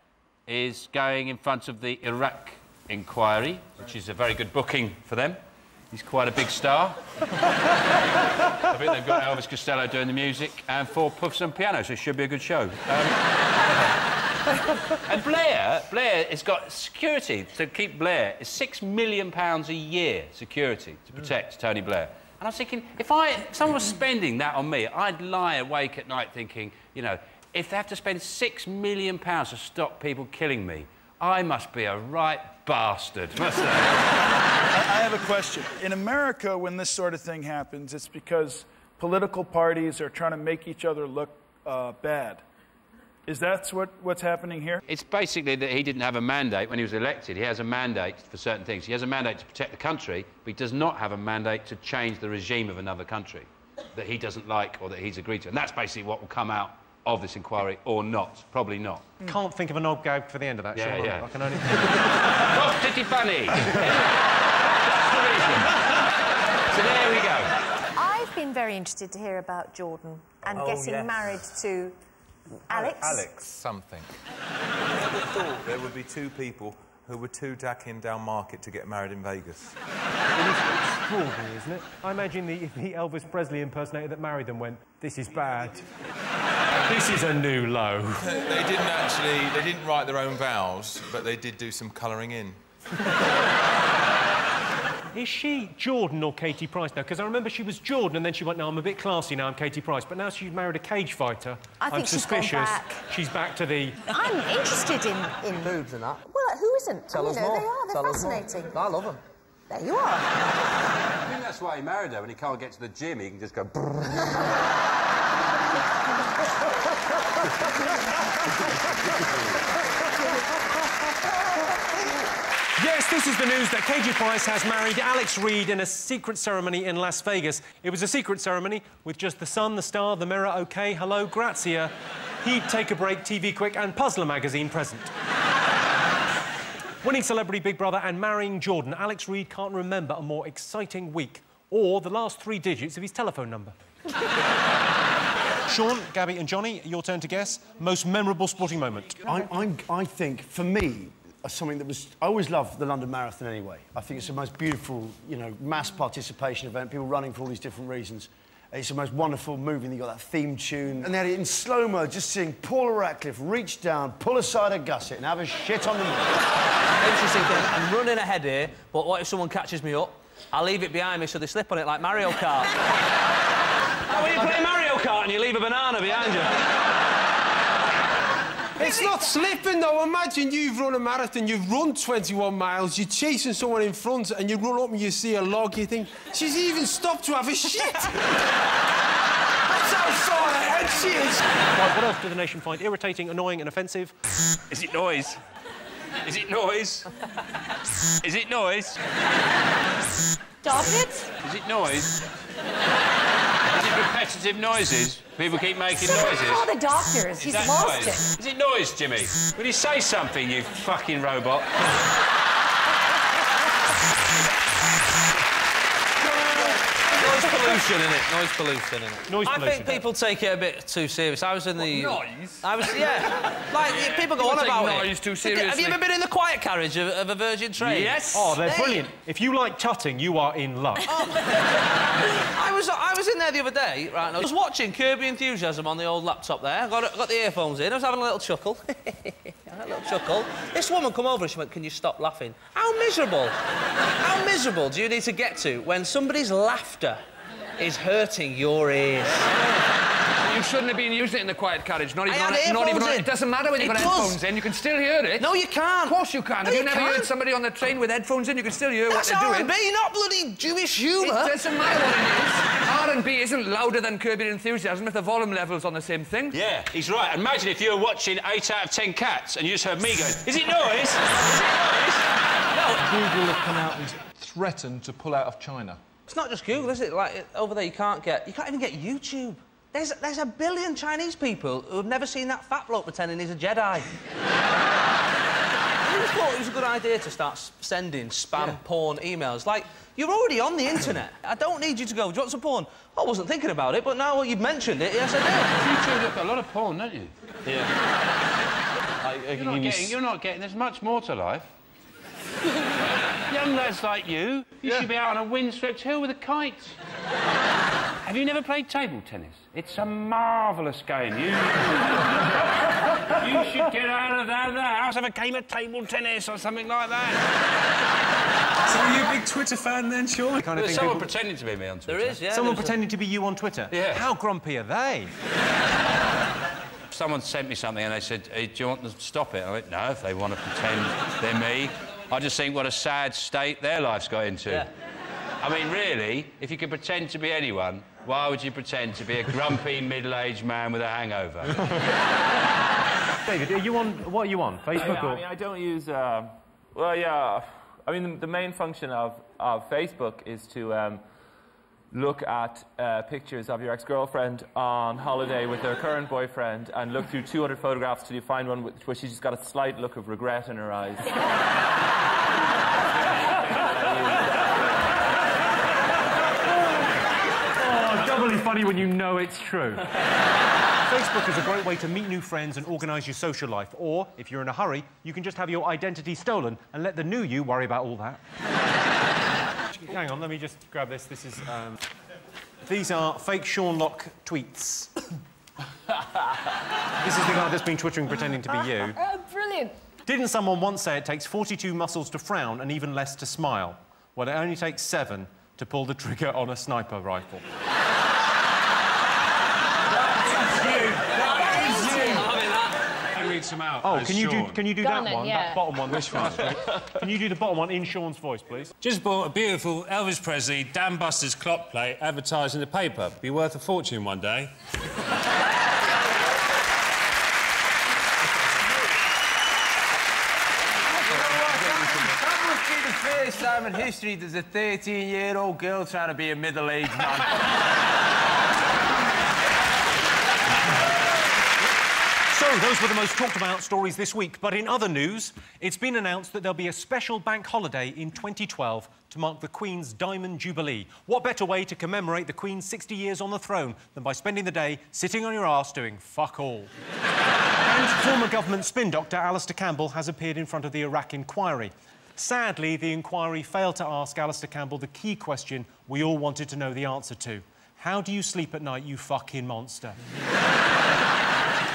is going in front of the Iraq inquiry, which is a very good booking for them. He's quite a big star. I think they've got Elvis Costello doing the music and 4 puffs and piano, so it should be a good show. And Blair has got security to keep Blair. It's £6 million a year security to protect Tony Blair. And I was thinking, if someone was spending that on me, I'd lie awake at night thinking, you know, if they have to spend £6 million to stop people killing me, I must be a right bastard, mustn't I? I have a question. In America, when this sort of thing happens, it's because political parties are trying to make each other look bad. Is that what's happening here? It's basically that he didn't have a mandate when he was elected. He has a mandate for certain things. He has a mandate to protect the country, but he does not have a mandate to change the regime of another country that he doesn't like or that he's agreed to. And that's basically what will come out of this inquiry, or not. Probably not. Can't think of an odd gag for the end of that, Yeah, Sean. yeah. I can only... Oh, pretty funny. That's the reason. So there we go. I've been very interested to hear about Jordan and getting married to Alex. Alex something. I never thought there would be two people who were too dacking down market to get married in Vegas. It's extraordinary, isn't it? I imagine the Elvis Presley impersonator that married them went, "This is bad. This is a new low." They didn't write their own vows, but they did do some colouring in. Is she Jordan or Katie Price now? Because I remember she was Jordan and then she went, "No, I'm a bit classy now, I'm Katie Price." But now she's married a cage fighter. I think I'm she's gone suspicious. back. She's back to the... I'm interested in boobs and that. Well, who isn't? Tell us They more. are. They're Tell us more. fascinating. I love them. There you are. I think that's why he married her. When he can't get to the gym, he can just go... Yes, this is the news that Katie Price has married Alex Reid in a secret ceremony in Las Vegas. It was a secret ceremony with just the sun, the star, the mirror, OK, hello, grazia, He'd Take a Break, TV Quick and Puzzler magazine present. Winning Celebrity Big Brother and marrying Jordan, Alex Reid can't remember a more exciting week or the last 3 digits of his telephone number. Sean, Gabby and Johnny, your turn to guess. Most memorable sporting moment. I think, for me, something that was... I always loved the London Marathon anyway. I think it's the most beautiful, you know, mass participation event, people running for all these different reasons. It's the most wonderful movie, you got that theme tune. And they had it in slow-mo, just seeing Paula Radcliffe reach down, pull aside a gusset and have a shit on the moon. Interesting thing, I'm running ahead here, but what if someone catches me up? I'll leave it behind me so they slip on it like Mario Kart. Now, when you play Mario Kart and you leave a banana behind you. It's not slipping, though. Imagine you've run a marathon, you've run 21 miles, you're chasing someone in front, and you run up and you see a log, you think, she's even stopped to have a shit. That's how far ahead she is. Right, what else do the nation find irritating, annoying and offensive? Is it noise? Is it noise? Is it noise? Stop it. Is it noise? Is it repetitive noises? People keep making noises. Call the doctors. He's lost it. Is it noise, Jimmy? Will you say something, you fucking robot? Noise pollution, innit? Noise pollution, innit? Noise I pollution. think people take it a bit too serious. I was in the... Noise? I was, yeah. Like, people go on take about noise it. too seriously. Have you ever been in the quiet carriage of a Virgin train? Yes. Oh, they're brilliant. If you like tutting, you are in luck. I was in there the other day, right, and I was watching Kirby Enthusiasm on the old laptop there. I got the earphones in, I was having a little chuckle. A little chuckle. This woman come over and she went, "Can you stop laughing?" How miserable do you need to get to when somebody's laughter is hurting your ears? You shouldn't have been using it in the quiet carriage. Not even I on had it. Not even on earphones it. in. It doesn't matter when you've got It does. headphones in. You can still hear it. No, you can't. Of course you can. No, Have you you never can't. heard somebody on the train with headphones in? You can still hear That's what they're doing. R&B, not bloody Jewish humour. It doesn't matter what it is. R&B isn't louder than Kirby Enthusiasm if the volume level's on the same thing. Yeah, he's right. Imagine if you were watching 8 out of 10 Cats and you just heard me going, "Is it noise? Is it noise?" Google have come out and threatened to pull out of China. It's not just Google, is it? Like, over there you can't even get YouTube. There's a billion Chinese people who have never seen that fat bloke pretending he's a Jedi. I just thought it was a good idea to start sending spam porn emails. Like, you're already on the internet. I don't need you to go, "Do you want some porn?" I wasn't thinking about it, but now you've mentioned it, yes, I do. You two look at a lot of porn, don't you? Yeah. You're not getting... There's much more to life. Young lads like you should be out on a windswept hill with a kite. Have you never played table tennis? It's a marvellous game. You should get out of the house, have a game of table tennis or something like that. So are you a big Twitter fan then, Sean? There's someone pretending to be me on Twitter. There is, yeah. Someone pretending to be you on Twitter? Yeah. How grumpy are they? Someone sent me something and they said, "Hey, do you want them to stop it?" I went, "No, if they want to pretend they're me." I just think what a sad state their life's got into. Yeah. I mean, really, if you could pretend to be anyone, Why would you pretend to be a grumpy, middle-aged man with a hangover? David, are you on... What are you on? Facebook or...? I mean, I don't use... well, yeah... I mean, the main function of Facebook is to look at pictures of your ex-girlfriend on holiday with her current boyfriend and look through 200 photographs till you find one where she's just got a slight look of regret in her eyes. Oh, doubly funny when you know it's true. Facebook is a great way to meet new friends and organise your social life. Or, if you're in a hurry, you can just have your identity stolen and let the new you worry about all that. Hang on, let me just grab this. This is, these are fake Sean Locke tweets. This is the guy that's been twittering pretending to be you. Brilliant. Didn't someone once say it takes 42 muscles to frown and even less to smile? Well, it only takes 7 to pull the trigger on a sniper rifle. Read some out. Oh, can you do that one? Yeah. That bottom one. Which one? Can you do the bottom one in Sean's voice, please? Just bought a beautiful Elvis Presley Dan Buster's clock plate advertised in the paper. Be worth a fortune one day. That must be the first time in history there's a 13-year-old girl trying to be a middle-aged man. So, those were the most talked about stories this week. But in other news, it's been announced that there'll be a special bank holiday in 2012 to mark the Queen's Diamond Jubilee. What better way to commemorate the Queen's 60 years on the throne than by spending the day sitting on your arse doing fuck all? And former government spin doctor Alistair Campbell has appeared in front of the Iraq inquiry. Sadly, the inquiry failed to ask Alistair Campbell the key question we all wanted to know the answer to. How do you sleep at night, you fucking monster?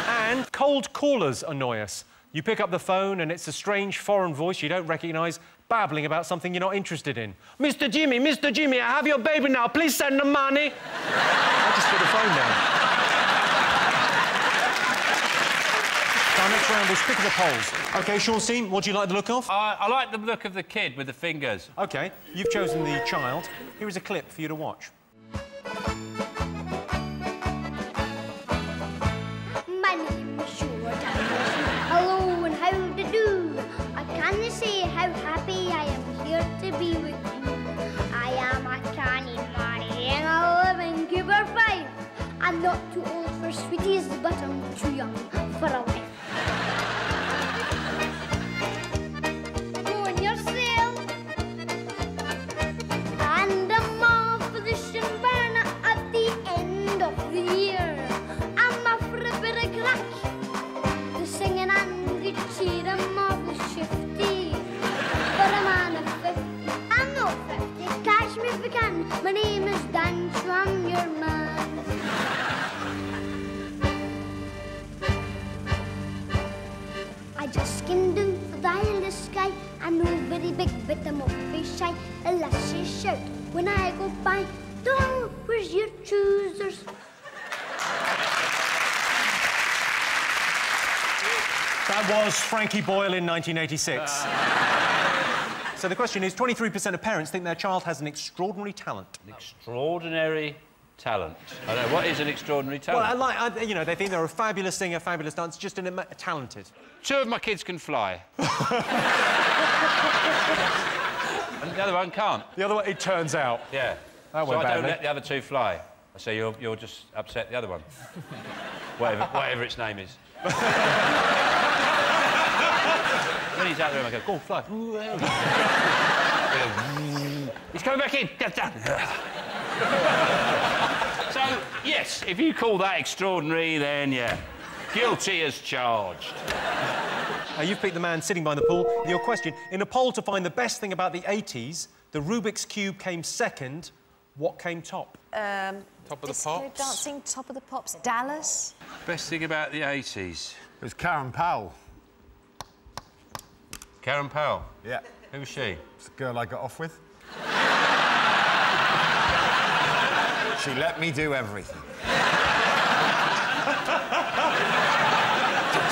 And cold callers annoy us. You pick up the phone and it's a strange foreign voice you don't recognise, babbling about something you're not interested in. Mr. Jimmy, I have your baby now. Please send the money. I just put the phone down. Our next round is pick of the polls. OK, Sean, what do you like the look of? I like the look of the kid with the fingers. OK, you've chosen the child. Here is a clip for you to watch. Hello and how do you do? I can say how happy I am here to be with you. I am a canny Mary and I live in Cooper 5. I'm not too old for sweeties, but I'm too young for a wife. Go on yourself. And I'm off for the Shinburn at the end of the year. I'm off for a bit of crack. Singing and good cheer, I'm awful shifty. But I'm on a 50, I'm not 50. Catch me if you can. My name is Dan, so I'm your man. I just skimmed down the dial in the sky. I'm no very big, but I'm awfully shy. Unless you shout when I go by, Donald, where's your choosers? That was Frankie Boyle in 1986. So the question is, 23% of parents think their child has an extraordinary talent. An extraordinary talent. I don't know, what is an extraordinary talent? Well, you know, they think they're a fabulous singer, fabulous dancer, just talented. 2 of my kids can fly. And the other one can't. The other one, it turns out. Yeah. That so went I badly. don't let the other 2 fly. I say you'll just upset the other one. whatever its name is. When he's out there, I go, go on, fly. He's coming back in. Get down. So, yes, if you call that extraordinary, then, yeah, guilty as charged. You've picked the man sitting by the pool. Your question, in a poll to find the best thing about the 80s, the Rubik's Cube came second. What came top? Top of the Disco Pops. dancing, Top of the Pops, Dallas. Best thing about the 80s? It was Karen Powell. Karen Powell? Yeah. Who was she? It's the girl I got off with. She let me do everything.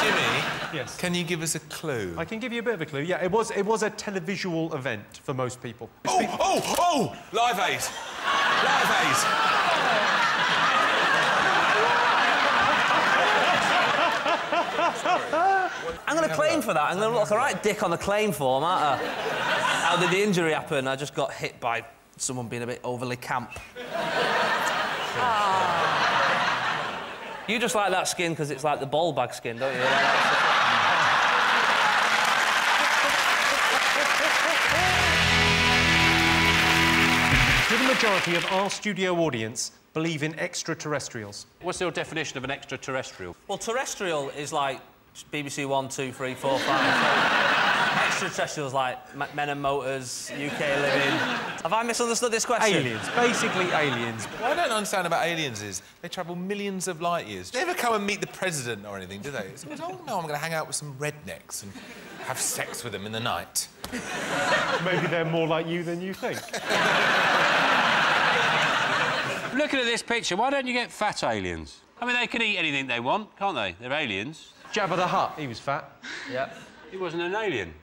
Jimmy, yes. Can you give us a clue? I can give you a bit of a clue. Yeah, it was a televisual event for most people. Oh! Live Aid! Live Aid! claim for that. I'm going to look a right dick on the claim form, aren't I? How did the injury happen? I just got hit by someone being a bit overly camp. You just like that skin because it's like the ball bag skin, don't you? Do the majority of our studio audience believe in extraterrestrials? What's your definition of an extraterrestrial? Well, terrestrial is like BBC 1, 2, 3, 4, 5. Extraterrestrials like Men and Motors, UK Living. Have I misunderstood this question? Aliens. Basically aliens. What I don't understand about aliens is they travel millions of light years. They never come and meet the president or anything, do they? It's like, oh, no, I'm going to hang out with some rednecks and have sex with them in the night. Maybe they're more like you than you think. Looking at this picture, why don't you get fat aliens? I mean, they can eat anything they want, can't they? They're aliens. Jabba the Hutt, he was fat. Yeah. He wasn't an alien.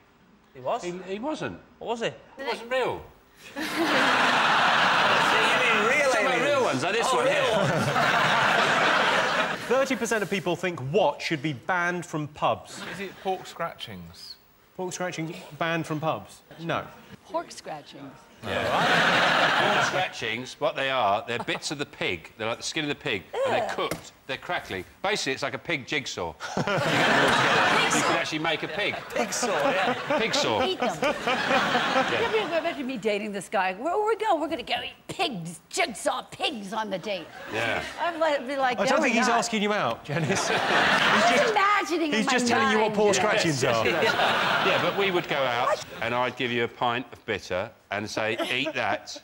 He was? He wasn't. What was he? He wasn't real. So you mean real aliens? Real ones, like this one here. 30% of people think what should be banned from pubs? Is it pork scratchings? Pork scratching banned from pubs? No. Pork scratchings. Yeah. Pork scratchings, what they are, they're bits of the pig. They're like the skin of the pig, and they're cooked. They're crackly. Basically, it's like a pig jigsaw. You can actually make a pig. Pig saw, yeah. Pig saw. Eat them. Imagine me dating this guy. Where we go? We're going to go eat pigs, jigsaw pigs on the date. Yeah. I'd be like, I don't think he's asking you out, Janice. He's just telling you what pork scratchings are. Yeah, but we would go out, and I'd give you a pint of bitter and say, eat that,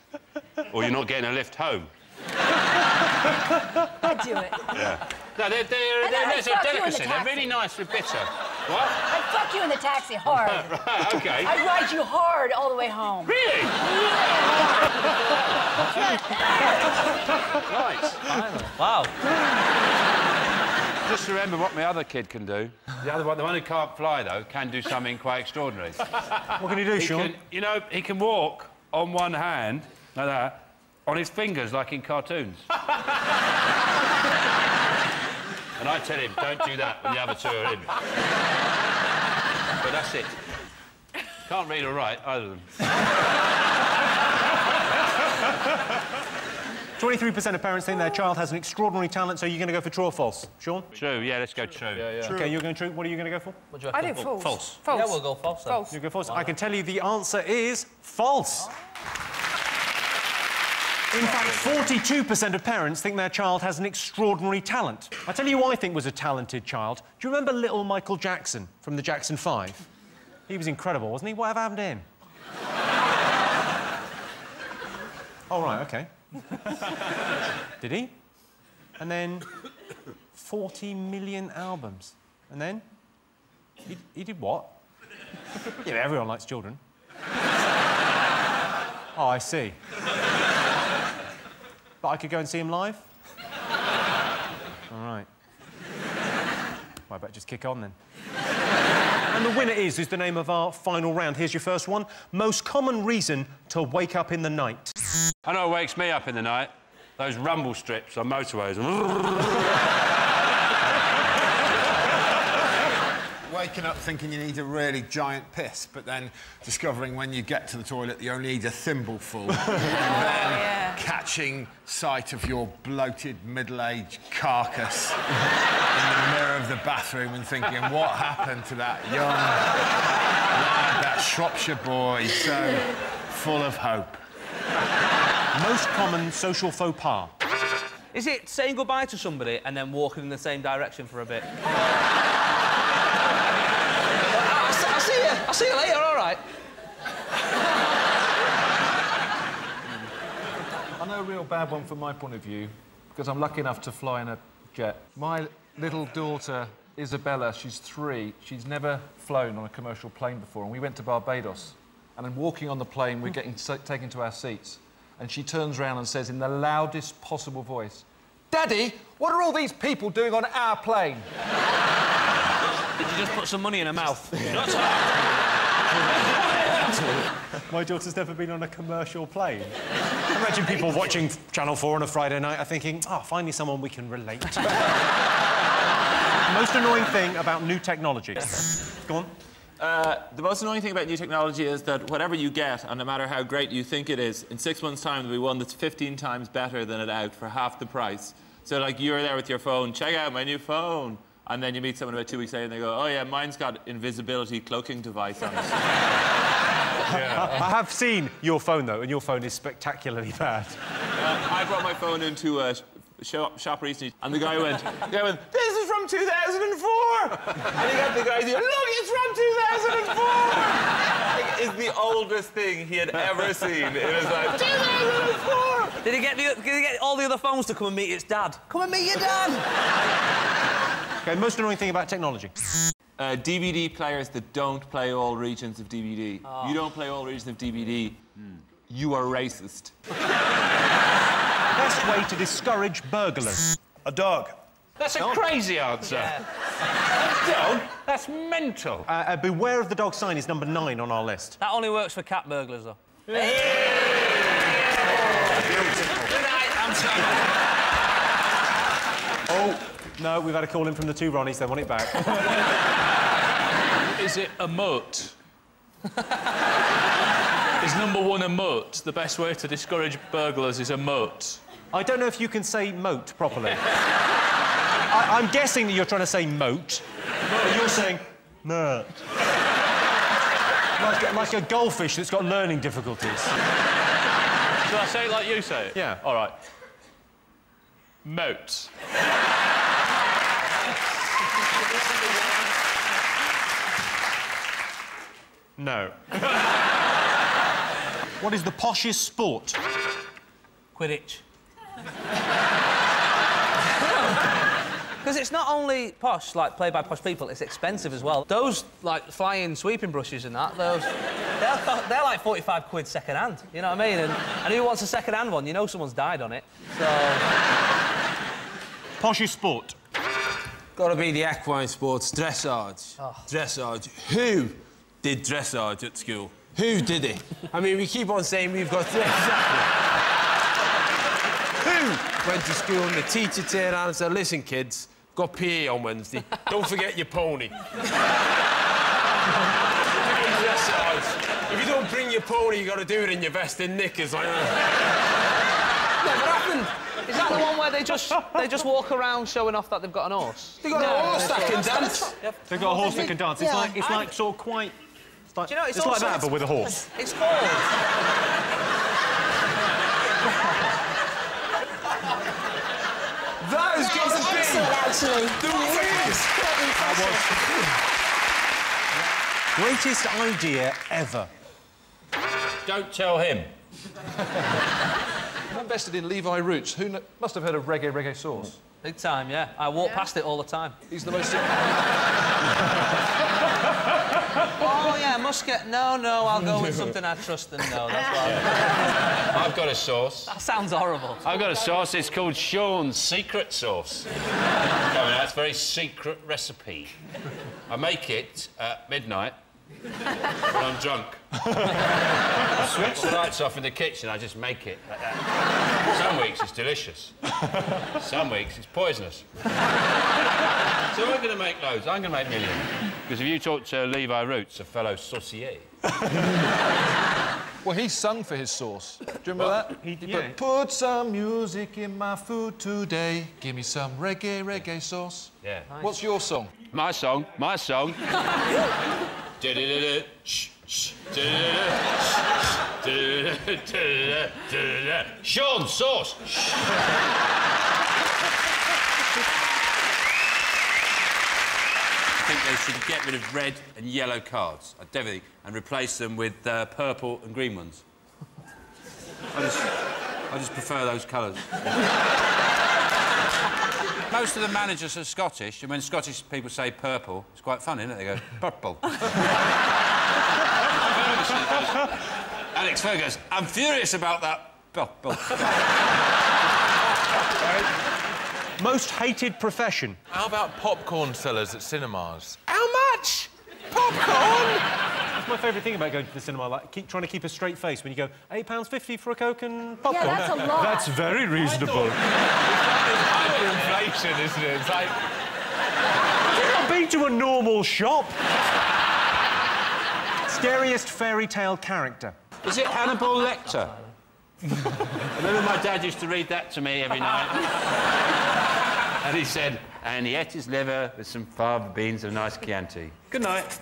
or you're not getting a lift home. I'd do it. Yeah. No, they're a delicacy. They're really nice with bitter. What? I'd fuck you in the taxi hard. Right, OK. I'd ride you hard all the way home. Really? Right. Wow. Just remember what my other kid can do. The other one, the one who can't fly, though, can do something quite extraordinary. What can he do, Sean? You know, he can walk on one hand, like that, on his fingers, like in cartoons. And I tell him, don't do that when the other two are in. But that's it. Can't read or write, either of them. 23% of parents think their child has an extraordinary talent, so you're going to go for true or false? Sean? True, yeah, let's go true. Yeah. OK, you're going true. What are you going to go for? What do you I reckon? do false. False. False. Yeah, we'll go false then. False. You go false. I can tell you the answer is false. In fact, 42% of parents think their child has an extraordinary talent. I tell you who I think was a talented child. Do you remember little Michael Jackson from the Jackson 5? He was incredible, wasn't he? Whatever happened to him? Oh, right, OK. Did he? And then 40 million albums. And then? He did what? Yeah, everyone likes children. Oh, I see. But I could go and see him live? All right. Well, I better just kick on then. And the winner is the name of our final round. Here's your first one. Most common reason to wake up in the night. I know what wakes me up in the night. Those rumble strips on motorways. Waking up thinking you need a really giant piss, but then discovering when you get to the toilet you only need a thimbleful. And then catching sight of your bloated, middle-aged carcass in the mirror of the bathroom and thinking, what happened to that young lad, that Shropshire boy, so full of hope. Most common social faux pas. Is it saying goodbye to somebody and then walking in the same direction for a bit? I'll see you later, all right. I know a real bad one from my point of view, because I'm lucky enough to fly in a jet. My little daughter, Isabella, she's 3. She's never flown on a commercial plane before, and we went to Barbados. And then walking on the plane, we're getting taken to our seats. And she turns around and says in the loudest possible voice, "Daddy, what are all these people doing on our plane?" Did you just put some money in her mouth? My daughter's never been on a commercial plane. Imagine people watching Channel 4 on a Friday night are thinking, oh, finally someone we can relate to. Most annoying thing about new technology. Go on. The most annoying thing about new technology is that whatever you get, and no matter how great you think it is, in 6 months' time there'll be one that's 15 times better than it out for half the price. So, like, you're there with your phone, check out my new phone, and then you meet someone about 2 weeks later and they go, oh, yeah, mine's got invisibility cloaking device on it. Yeah. I have seen your phone, though, and your phone is spectacularly bad. I brought my phone into a shop recently, and the guy went, this is from 2004! And he got the guy saying, look, it's from 2004! Like, it's the oldest thing he had ever seen in his life. 2004! Did he get all the other phones to come and meet its dad? Come and meet your dad! OK, most annoying thing about technology? DVD players that don't play all regions of DVD. You don't play all regions of DVD, you are racist. Best way to discourage burglars? A dog. That's a crazy answer. Yeah. Dog? That's mental. Beware of the dog sign is number 9 on our list. That only works for cat burglars, though. Hey. Good night, I'm sorry. Oh, no, we've had a call in from the 2 Ronnies. They want it back. Is it a moat? Is number 1 a moat? The best way to discourage burglars is a moat. I don't know if you can say moat properly. I'm guessing that you're trying to say moat, but you're saying moat. Like a goldfish that's got learning difficulties. Shall I say it like you say it? Yeah. All right. Moat. No. What is the poshest sport? Quidditch. Because it's not only posh, like, played by posh people, it's expensive as well. Those, like, flying sweeping brushes and that, they're like 45 quid second-hand, you know what I mean? And who wants a second-hand one? You know someone's died on it, so... Poshest sport? Gotta be the equine sports, dressage. Oh. Dressage. Who did dressage at school? Who did it? I mean, we keep on saying we've got dressage. Who went to school and the teacher turned around and said, listen, kids, got PE on Wednesday. Don't forget your pony. Dressage. If you don't bring your pony, you got to do it in your vest and knickers. Like that. Never happened. Is that the one where they just walk around showing off that they've got an horse? They've got a horse that can dance. They've got a horse that can dance. It's like sort of quite... Do you know, it's like that, but with a horse. It's called... That is going to be... Actually. Greatest idea ever. Don't tell him. I'm invested in Levi Roots. Who must have heard of reggae sauce? Big time, yeah. I walk past it all the time. He's the most... Oh, yeah, Muscat. No, I'll go with something I trust and know. That's what I've got a sauce. That sounds horrible. I've got a sauce. It's called Sean's Secret Sauce. That's a very secret recipe. I make it at midnight when I'm drunk. I switch the lights off in the kitchen. I just make it like that. Some weeks it's delicious. Some weeks it's poisonous. So I'm going to make loads. I'm going to make millions. Because if you talk to Levi Roots, a fellow saucier... Well, he sung for his sauce. Do you remember that? He put some music in my food today. Give me some reggae sauce. Yeah. Nice. What's your song? My song. Sean Sauce. I think they should get rid of red and yellow cards, definitely, and replace them with purple and green ones. I just prefer those colours. Most of the managers are Scottish, and when Scottish people say purple, it's quite funny, isn't it? They go, purple. Alex Fergus, I'm furious about that purple. Most hated profession? How about popcorn sellers at cinemas? How much? Popcorn? That's my favourite thing about going to the cinema, like trying to keep a straight face when you go, £8.50 for a Coke and popcorn. Yeah, that's a lot. That's very reasonable. It's hyperinflation, isn't it? It's like... Have you not been to a normal shop? Scariest fairy tale character. Is it Hannibal Lecter? I remember my dad used to read that to me every night. And he said, and he ate his liver with some fava beans and a nice Chianti. Good night.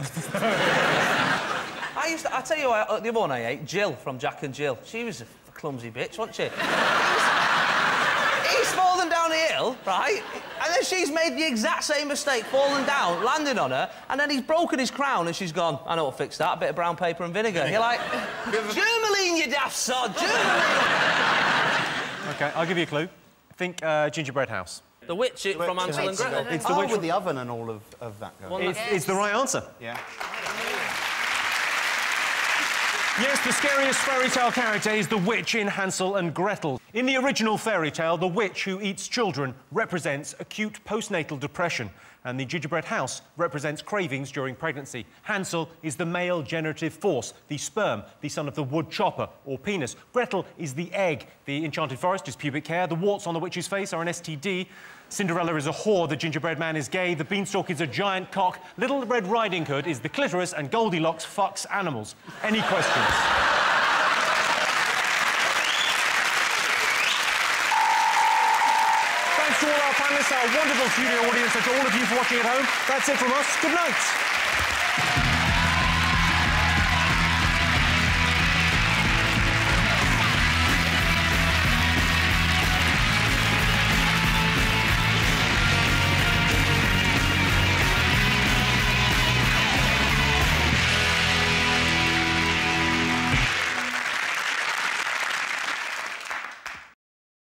I tell you what, the other one I ate, Jill from Jack and Jill. She was a clumsy bitch, wasn't she? He's fallen down a hill, right? And then she's made the exact same mistake, fallen down, landing on her, and then he's broken his crown and she's gone, I know what to fix that, a bit of brown paper and vinegar. You're like, Germaline, you daft sod, Germaline! OK, I'll give you a clue. Think gingerbread house. The witch from Hansel and Gretel. It's the witch with the oven and all of that going. It's the right answer. Yeah. Yes, the scariest fairy tale character is the witch in Hansel and Gretel. In the original fairy tale, the witch who eats children represents acute postnatal depression, and the gingerbread house represents cravings during pregnancy. Hansel is the male generative force, the sperm, the son of the wood chopper or penis. Gretel is the egg. The enchanted forest is pubic hair. The warts on the witch's face are an STD. Cinderella is a whore, the gingerbread man is gay, the beanstalk is a giant cock, Little Red Riding Hood is the clitoris, and Goldilocks fucks animals. Any questions? Thanks to all our panellists, our wonderful studio audience, and to all of you for watching at home. That's it from us. Good night.